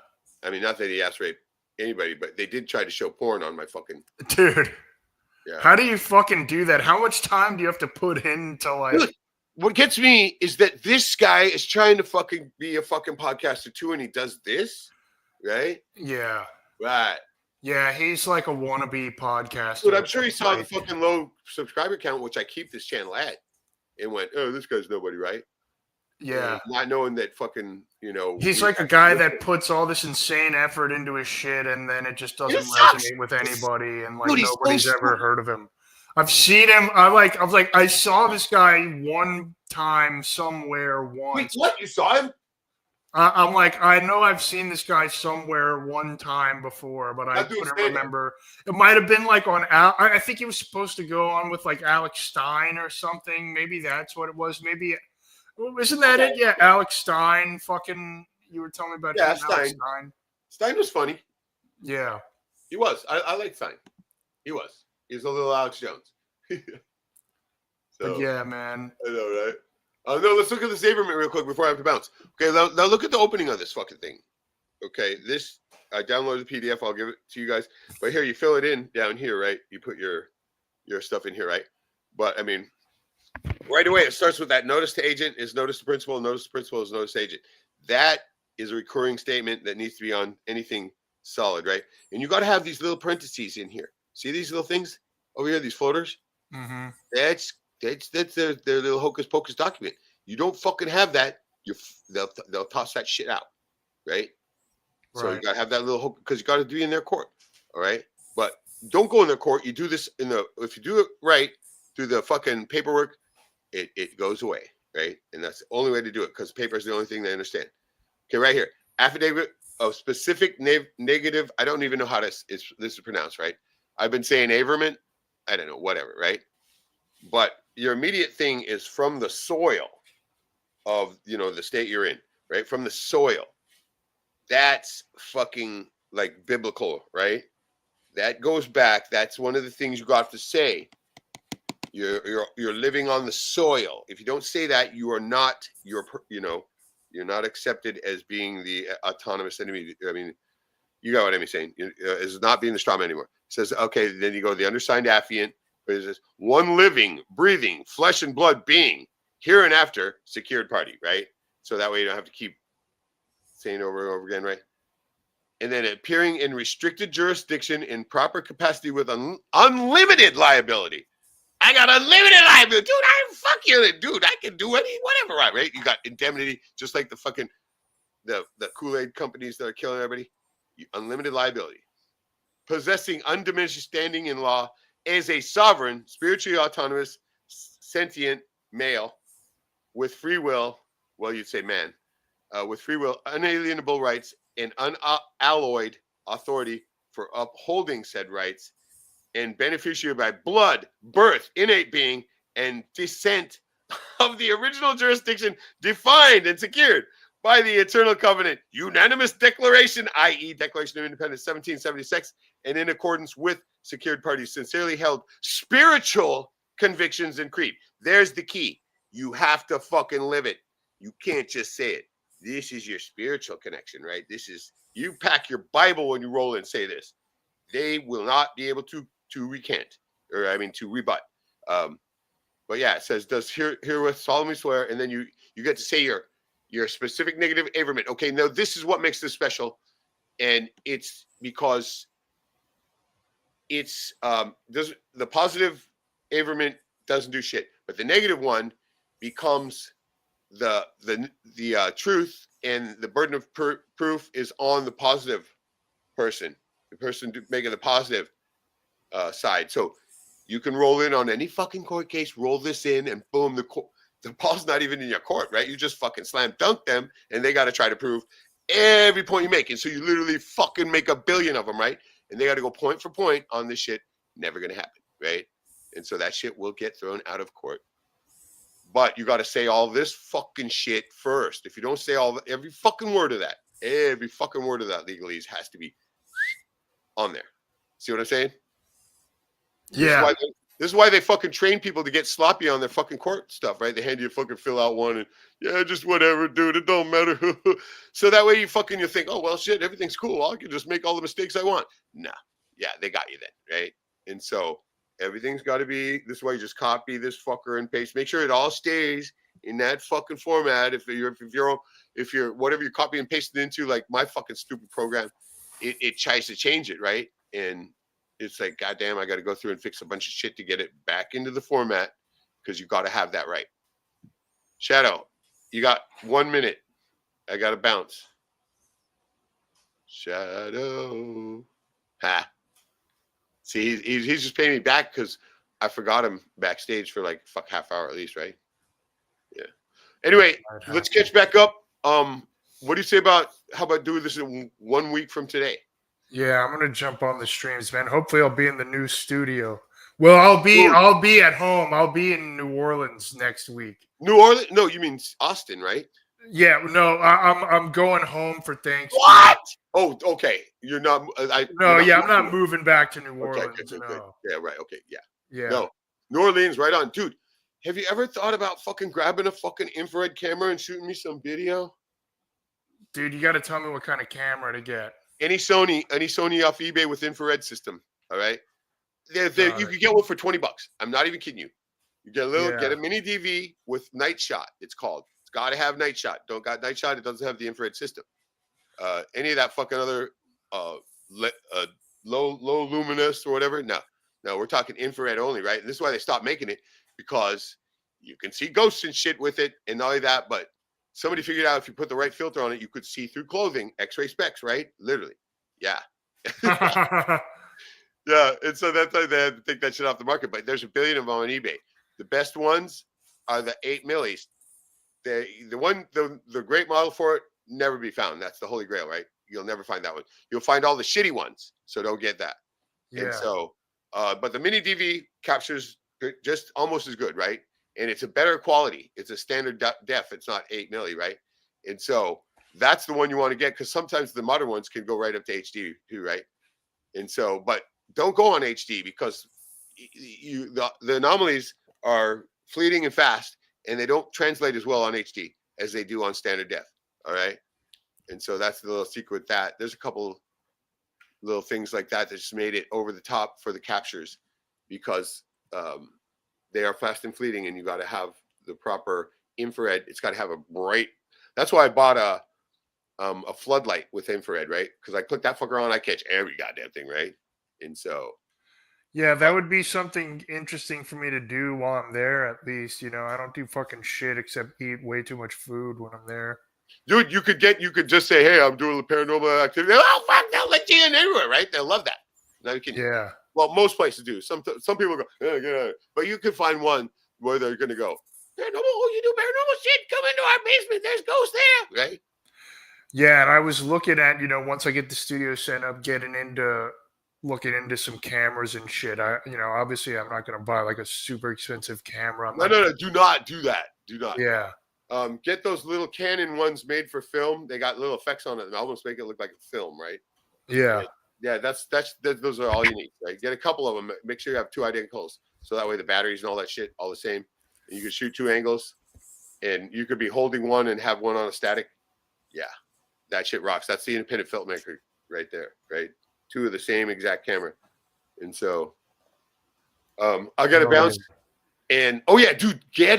I mean, not that he ass raped anybody, but they did try to show porn on my fucking
dude.
Yeah.
How do you fucking do that? How much time do you have to put into like?
Dude, what gets me is that this guy is trying to fucking be a fucking podcaster too, and he does this, right?
Yeah.
Right.
Yeah, he's like a wannabe podcaster.
Dude, I'm sure he saw the fucking low subscriber count, which I keep this channel at, and went, "Oh, this guy's nobody, right?"
Yeah.
Not knowing that fucking,
he's like a guy that puts all this insane effort into his shit, and then it just doesn't resonate with anybody, and like nobody's ever heard of him. I've seen him. I saw this guy one time somewhere once.
Wait, what? You saw him?
I'm like, I know I've seen this guy somewhere one time before, but I couldn't remember. It might have been like on. I think he was supposed to go on with like Alex Stein or something. Maybe that's what it was. Maybe isn't that it? Yeah, Alex Stein. Fucking You were telling me about
Yeah,
him, Alex
Stein.
Stein.
Stein was funny.
Yeah.
He was. I like Stein. He was. He was a little Alex Jones.
But yeah, man.
I know, right? No, let's look at this Averment real quick before I have to bounce. Okay, now look at the opening of this fucking thing. Okay, this, I downloaded the PDF. I'll give it to you guys. But here, you fill it in down here, right? You put your stuff in here, right? But, I mean, right away, it starts with that notice to agent is notice to principal, notice to principal is notice to agent. That is a recurring statement that needs to be on anything solid, right? And you got to have these little parentheses in here. See these little things over here, these floaters?
Mm-hmm.
That's their little hocus pocus document. You don't fucking have that, they'll toss that shit out, right? So you gotta have that little hook because you gotta do it in their court, all right? But don't go in their court. You do this if you do it right through the fucking paperwork, it goes away, right? And that's the only way to do it because paper is the only thing they understand. Okay, right here, affidavit of specific negative. I don't even know how this is pronounced, right? I've been saying Averment. I don't know, whatever, right? But your immediate thing is from the soil of, the state you're in, right? From the soil. That's fucking like biblical, right? That goes back. That's one of the things you got to say. You're living on the soil. If you don't say that, you are not, you're not accepted as being the autonomous enemy. I mean, you got what I'm saying. It's not being the straw man anymore. It says, okay, then you go the undersigned affiant. But it says one living, breathing, flesh and blood being, here and after, secured party, right? So that way you don't have to keep saying it over and over again, right? And then appearing in restricted jurisdiction in proper capacity with unlimited liability. I got unlimited liability. Dude, fuck you. Dude, I can do whatever, right? You got indemnity, just like the fucking, the Kool-Aid companies that are killing everybody. Unlimited liability. Possessing undiminished standing in law as a sovereign, spiritually autonomous, sentient male with free will, well, you'd say man, with free will, unalienable rights, and unalloyed authority for upholding said rights, and beneficiary by blood, birth, innate being, and descent of the original jurisdiction defined and secured by the Eternal Covenant, unanimous declaration, i.e. Declaration of Independence 1776, and in accordance with secured parties' sincerely held spiritual convictions and creed. There's the key. You have to fucking live it. You can't just say it. This is your spiritual connection, right? This is, you pack your Bible when you roll in and say this. They will not be able to recant, to rebut. But yeah, it says, does herewith solemnly swear, and then you get to say your specific negative Averment. Okay, now this is what makes this special, and it's because it's the positive Averment doesn't do shit, but the negative one becomes the truth, and the burden of proof is on the positive person, the person making the positive side. So you can roll in on any fucking court case, roll this in, and boom, the ball's not even in your court, right? You just fucking slam dunk them, and they got to try to prove every point you make. And so you literally fucking make a billion of them, right? And they got to go point for point on this shit. Never going to happen, right? And so that shit will get thrown out of court. But you got to say all this fucking shit first. If you don't say every fucking word of that legalese has to be on there. See what I'm saying?
Yeah.
This is why they fucking train people to get sloppy on their fucking court stuff, right? They hand you a fucking fill out one and, yeah, just whatever, dude. It don't matter. So that way you think, oh, well, shit, everything's cool. I can just make all the mistakes I want. No. Yeah, they got you then, right? And so everything's got to be, this is why you just copy this fucker and paste. Make sure it all stays in that fucking format. If you're whatever you're copying and pasting into, like my fucking stupid program, it tries to change it, right? And it's like, goddamn, I got to go through and fix a bunch of shit to get it back into the format because you got to have that right. Shadow, you got 1 minute. I got to bounce. Shadow. Ha. See, he's just paying me back because I forgot him backstage for like half hour at least, right? Yeah. Anyway, let's catch back up. What do you say how about doing this in 1 week from today?
Yeah, I'm gonna jump on the streams, man. Hopefully, I'll be in the new studio. Well, I'll be at home. I'll be in New Orleans next week.
New Orleans? No, you mean Austin, right?
Yeah, no, I'm going home for Thanksgiving.
What? Oh, okay. You're not.
No,
you're
yeah, I'm not
moving.
moving back to New
Okay,
Orleans.
good.
No.
Yeah, right. Okay, yeah.
Yeah.
No, New Orleans, right on, dude. Have you ever thought about fucking grabbing a fucking infrared camera and shooting me some video?
Dude, you got to tell me what kind of camera to get.
Any Sony off eBay with infrared system. All right, you could get one for $20. I'm not even kidding you. You get a mini DV with night shot. It's called. It's got to have night shot. Don't got night shot. It doesn't have the infrared system. Any of that fucking other low luminous or whatever. No, we're talking infrared only, right? And this is why they stopped making it, because you can see ghosts and shit with it, and not only that, but somebody figured out if you put the right filter on it, you could see through clothing, X-ray specs, right? Literally, yeah. Yeah, and so that's why they had to take that shit off the market. But there's a billion of them on eBay. The best ones are the 8 millis. The great model for it, never be found. That's the holy grail, right? You'll never find that one. You'll find all the shitty ones, so don't get that. Yeah. And so, but the mini DV captures just almost as good, right? And it's a better quality. It's a standard def. It's not 8 milli, right? And so that's the one you want to get, because sometimes the modern ones can go right up to HD too, right? And so, but don't go on HD, because the anomalies are fleeting and fast, and they don't translate as well on HD as they do on standard def. All right. And so that's the little secret with that. There's a couple little things like that just made it over the top for the captures, because they are fast and fleeting, and you got to have the proper infrared. It's got to have a bright. That's why I bought a floodlight with infrared, right? Because I click that fucker on, I catch every goddamn thing, right? And so,
yeah, that would be something interesting for me to do while I'm there. At least, I don't do fucking shit except eat way too much food when I'm there.
Dude, you could just say, "Hey, I'm doing a paranormal activity." Oh fuck, they'll let you in anywhere, right? They'll love that. No, you can.
Yeah.
Well, most places do. Some people go, yeah, but you can find one where they're gonna go, paranormal. Oh, you do paranormal shit? Come into our basement. There's ghosts there, right?
Yeah, and I was looking at, once I get the studio set up, looking into some cameras and shit. Obviously I'm not going to buy like a super expensive camera.
No. Do not do that. Do not.
Yeah.
Get those little Canon ones made for film. They got little effects on it and almost make it look like a film, right?
Yeah.
Yeah, those are all you need, right? Get a couple of them. Make sure you have 2 identicals, so that way the batteries and all that shit all the same. And you can shoot 2 angles, and you could be holding one and have one on a static. Yeah, that shit rocks. That's the independent filmmaker right there, right? 2 of the same exact camera. And so I got to bounce. And oh yeah, dude, get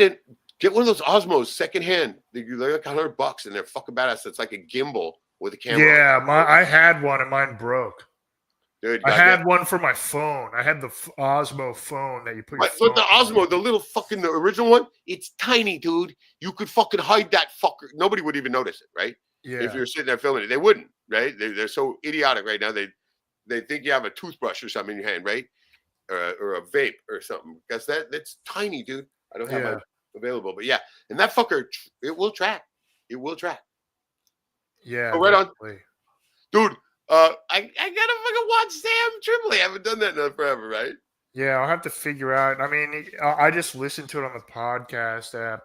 one of those Osmos secondhand. They're like $100 and they're fucking badass. It's like a gimbal with a camera.
Yeah, I had one and mine broke.
Dude,
I had one for my phone. I had the Osmo phone that you put.
But the Osmo, the little fucking the original one, it's tiny, dude. You could fucking hide that fucker. Nobody would even notice it, right?
Yeah.
If you're sitting there filming it, they wouldn't, right? They're so idiotic right now. They think you have a toothbrush or something in your hand, right? Or a vape or something, because that's tiny, dude. I don't have mine available, but yeah, and that fucker, it will track. It will track.
Yeah.
Oh, right definitely. On, dude. I gotta fucking watch Sam Tripoli. I haven't done that in forever, right?
Yeah, I'll have to figure out. I mean, I just listened to it on the podcast app,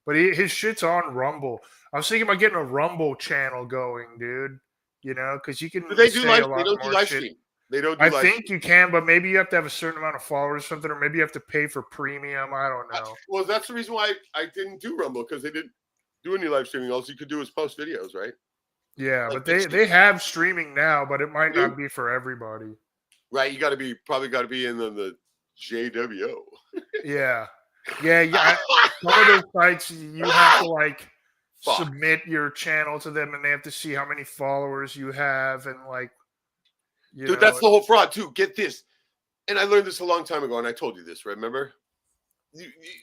but his shit's on Rumble. I was thinking about getting a Rumble channel going, dude. Because you can.
But they do live. They don't do live stream. They don't.
I think you can, but maybe you have to have a certain amount of followers or something, or maybe you have to pay for premium. I don't know.
Well, that's the reason why I didn't do Rumble, because they didn't do any live streaming. All you could do is post videos, right?
Yeah, like, but they have streaming now, but it might not be for everybody.
Right, you probably got to be in the JWO.
Yeah. Some of those sites you have to like submit your channel to them, and they have to see how many followers you have, and like.
Dude, that's the whole fraud too. Get this, and I learned this a long time ago, and I told you this. Remember,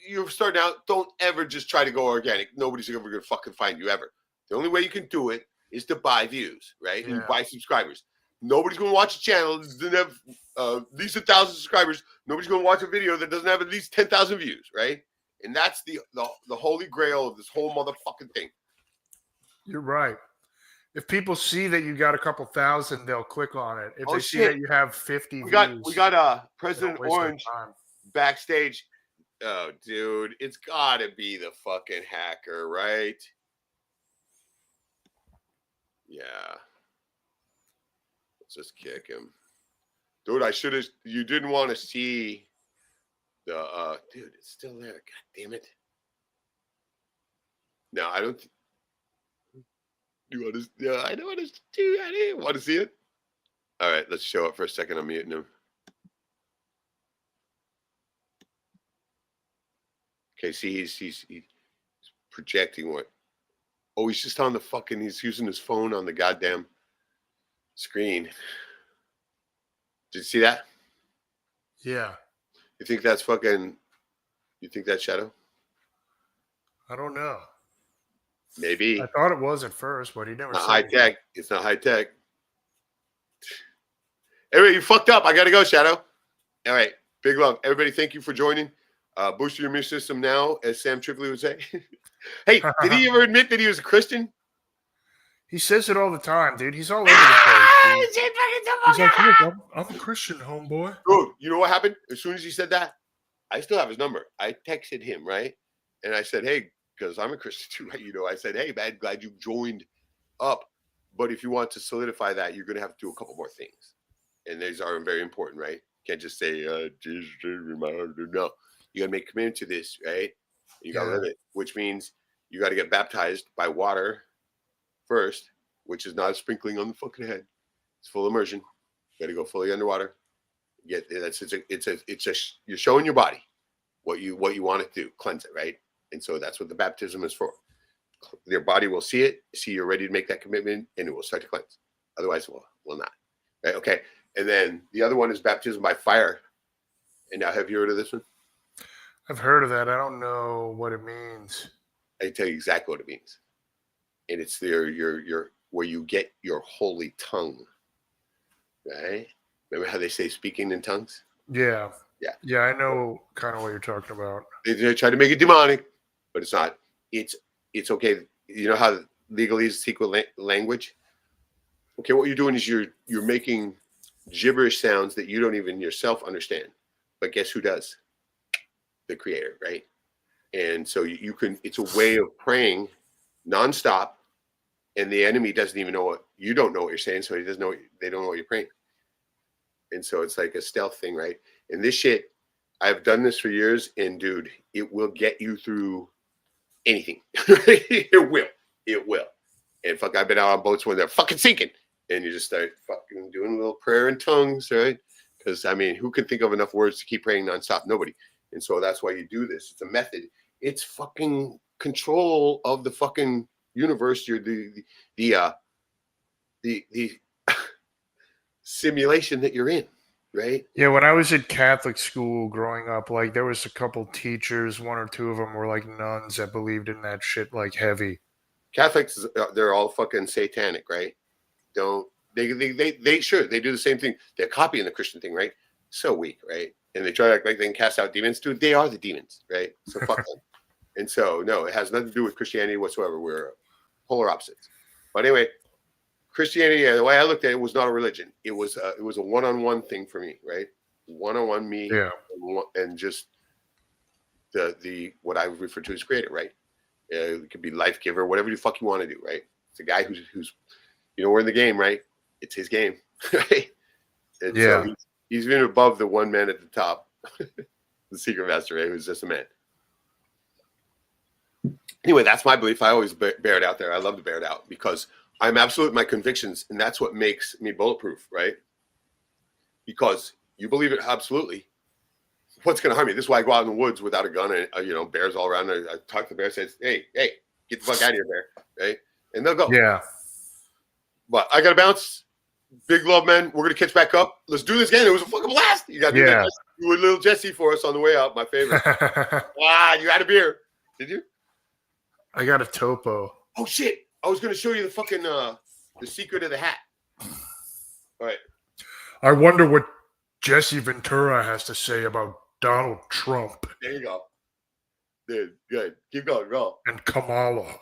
you're starting out. Don't ever just try to go organic. Nobody's ever gonna fucking find you ever. The only way you can do it is to buy views, right? Yeah. And buy subscribers. Nobody's going to watch a channel that doesn't have at least 1,000 subscribers. Nobody's going to watch a video that doesn't have at least 10,000 views, right? And that's the holy grail of this whole motherfucking thing.
You're right. If people see that you got a couple thousand, they'll click on it. If they see that you have 50 views.
We got President Orange backstage. Oh, dude, it's got to be the fucking hacker, right? Yeah. Let's just kick him. Dude, I should have. You didn't want to see the. Dude, it's still there. God damn it. No, I don't. You want to? Yeah, I don't want to do. I didn't want to see it. All right, let's show it for a second. I'm muting him. Okay, see, he's projecting what? Oh, he's just on the fucking. He's using his phone on the goddamn screen. Did you see that?
Yeah.
You think that's fucking? You think that's Shadow?
I don't know.
Maybe.
I thought it was at first, but he never
Not
said
high
anything.
tech. It's not high tech. Anyway, you fucked up. I gotta go, Shadow. All right. Big love. Everybody, thank you for joining. Boost your immune system now, as Sam Tripoli would say. Hey, did he ever admit that he was a Christian?
He says it all the time, dude. He's all over the place. He's like, look, I'm a Christian, homeboy.
Dude, you know what happened? As soon as he said that, I still have his number. I texted him, right? And I said, hey, because I'm a Christian too, right? You know, I said, hey, man, glad you joined up. But if you want to solidify that, you're going to have to do a couple more things. And these are very important, right? You can't just say, Jesus, my heart. No, you got to make commitment to this, right? You got to live it, which means you got to get baptized by water first, which is not a sprinkling on the fucking head. It's full immersion. You got to go fully underwater. Get that's it's you're showing your body what you want it to do, cleanse it, right? And so that's what the baptism is for. Your body will see it, see you're ready to make that commitment, and it will start to cleanse. Otherwise, it will not. Right? Okay. And then the other one is baptism by fire. And now, have you heard of this one?
I've heard of that. I don't know what it means.
I tell you exactly what it means. And it's your where you get your holy tongue. Right? Remember how they say speaking in tongues?
Yeah.
Yeah.
Yeah, I know kind of what you're talking about.
They try to make it demonic, but it's not. It's okay. You know how legalese is equal language? Okay, what you're doing is you're making gibberish sounds that you don't even yourself understand. But guess who does? The creator, right? And so you can, it's a way of praying nonstop, and the enemy doesn't even know what, you don't know what you're saying, so he doesn't know, they don't know what you're praying. And so it's like a stealth thing, right? And this shit, I've done this for years, and dude, it will get you through anything. It will. And fuck, I've been out on boats when they're fucking sinking, and you just start fucking doing a little prayer in tongues, right? Because I mean, who can think of enough words to keep praying nonstop? Nobody. And so that's why you do this. It's a method. It's fucking control of the fucking universe. You're the simulation that you're in, right?
Yeah, when I was at Catholic school growing up, like there was a couple teachers, one or two of them were like nuns that believed in that shit like heavy.
Catholics, they're all fucking satanic, right? They sure they do the same thing. They're copying the Christian thing, right? So weak, right? And they try to act like they can cast out demons. Dude, they are the demons, right? So fuck them. And so no, it has nothing to do with Christianity whatsoever. We're polar opposites. But anyway, Christianity, the way I looked at it, was not a religion. It was a one-on-one thing for me, right? One-on-one me,
Yeah.
and just the what I refer to as creator, right? It could be life giver, whatever the fuck you want to do, right? It's a guy who's we're in the game, right? It's his game, right? And
Yeah.
so he's even above the one man at the top, the secret master, right? Who's just a man. Anyway, that's my belief. I always bear it out there. I love to bear it out because I'm absolute in my convictions, and that's what makes me bulletproof, right? Because you believe it absolutely. What's going to harm you? This is why I go out in the woods without a gun and, bears all around. I talk to the bear, says, hey, get the fuck out of here, bear, right? And they'll go.
Yeah.
But I got to bounce. Big love, man. We're going to catch back up. Let's do this again. It was a fucking blast. You got to do that. You were little Jesse for us on the way out, my favorite. You had a beer. Did you?
I got a topo.
Oh, shit. I was going to show you the fucking, the secret of the hat. All right.
I wonder what Jesse Ventura has to say about Donald Trump.
There you go. Dude, good. Keep going, go.
And Kamala.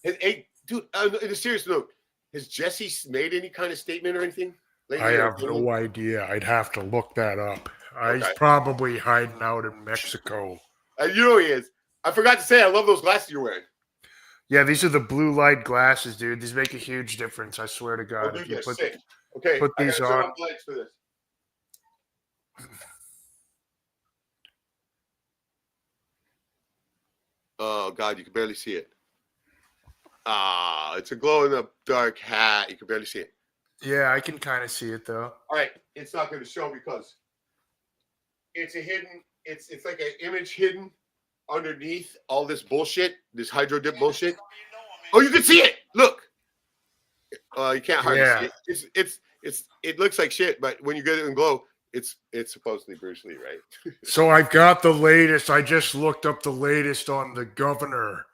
Hey, dude, in a serious note, has Jesse made any kind of statement or anything lately?
I have no idea. I'd have to look that up. He's probably hiding out in Mexico.
You know he is. I forgot to say, I love those glasses you're wearing.
Yeah, these are the blue light glasses, dude. These make a huge difference. I swear to
Oh,
God.
dude,
If you
they're
put
sick. Okay,
put
I
these
gotta turn
on,
off the lights for this. Oh God, you can barely see it. Ah, it's a glow in the dark hat. You can barely see it.
yeah, I can kind of see it though.
All right, it's not going to show because it's a hidden. It's like an image hidden underneath all this bullshit, this hydro dip bullshit. Oh, you can see it. Look. You can't hardly see
Yeah.
it. It looks like shit, but when you get it in glow, it's supposedly Bruce Lee, right?
So I've got the latest. I just looked up the latest on the governor,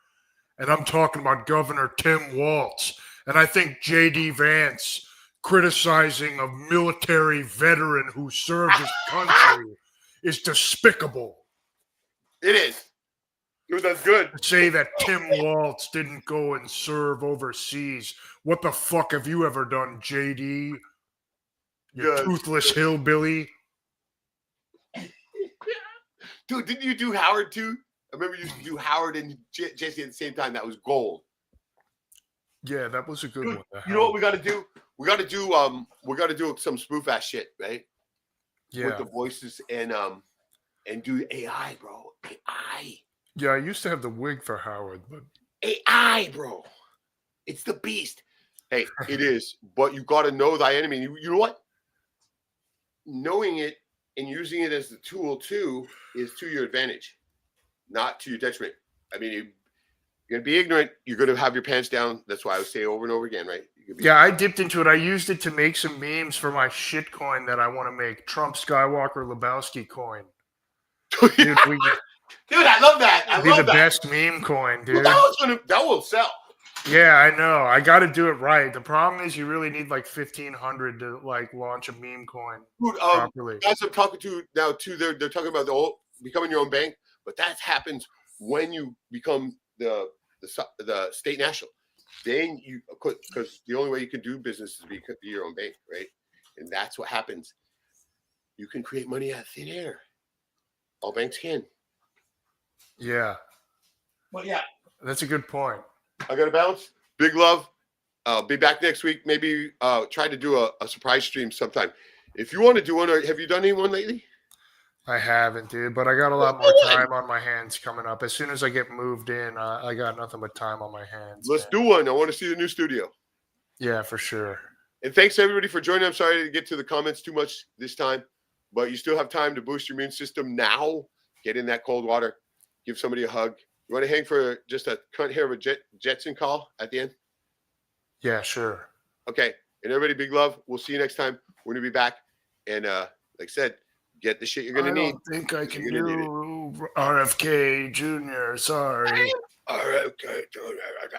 and I'm talking about Governor Tim Walz. And I think J.D. Vance criticizing a military veteran who served his country is despicable.
It is. Dude, that's good.
To say that Tim Walz didn't go and serve overseas. What the fuck have you ever done, JD? You toothless hillbilly.
Dude, didn't you do Howard too? I remember you used to do Howard and Jesse at the same time. That was gold.
Yeah, that was a good
Dude,
one.
you know what we got to do? We got to do some spoof ass shit, right?
Yeah.
With the voices and do AI, bro. AI.
Yeah, I used to have the wig for Howard, but
AI, bro. It's the beast. Hey, it is. But you got to know thy enemy. You know what? Knowing it and using it as the tool too is to your advantage, not to your detriment. I mean, you're gonna be ignorant. You're gonna have your pants down. That's why I would say over and over again, right?
Yeah, I dipped into it. I used it to make some memes for my shit coin that I want to make. Trump Skywalker Lebowski coin. Dude,
dude, I love that. I love
be the
that.
best meme coin, dude.
Well, that will sell.
Yeah, I know. I got to do it right. The problem is you really need like 1,500 to like launch a meme coin properly.
Guys I'm talking to now too, they're talking about becoming your own bank, but that happens when you become the state national. Then you, because the only way you can do business is be your own bank, right? And that's what happens. You can create money out of thin air. All banks can.
Yeah.
Well, yeah.
That's a good point.
I got to bounce. Big love. I'll be back next week. Maybe try to do a surprise stream sometime. If you want to do one, or have you done anyone lately?
I haven't, dude, but I got a lot more time on my hands coming up. As soon as I get moved in, I got nothing but time on my hands.
Let's do one. I want to see the new studio.
Yeah, for sure.
And thanks everybody for joining. I'm sorry to get to the comments too much this time, but you still have time to boost your immune system now. Get in that cold water. Give somebody a hug. You want to hang for just a cunt hair of a Jetson call at the end?
Yeah, sure.
Okay. And everybody, big love. We'll see you next time. We're going to be back. And like I said, get the shit you're going to need.
I don't think I can do RFK Jr. Sorry.
RFK Jr.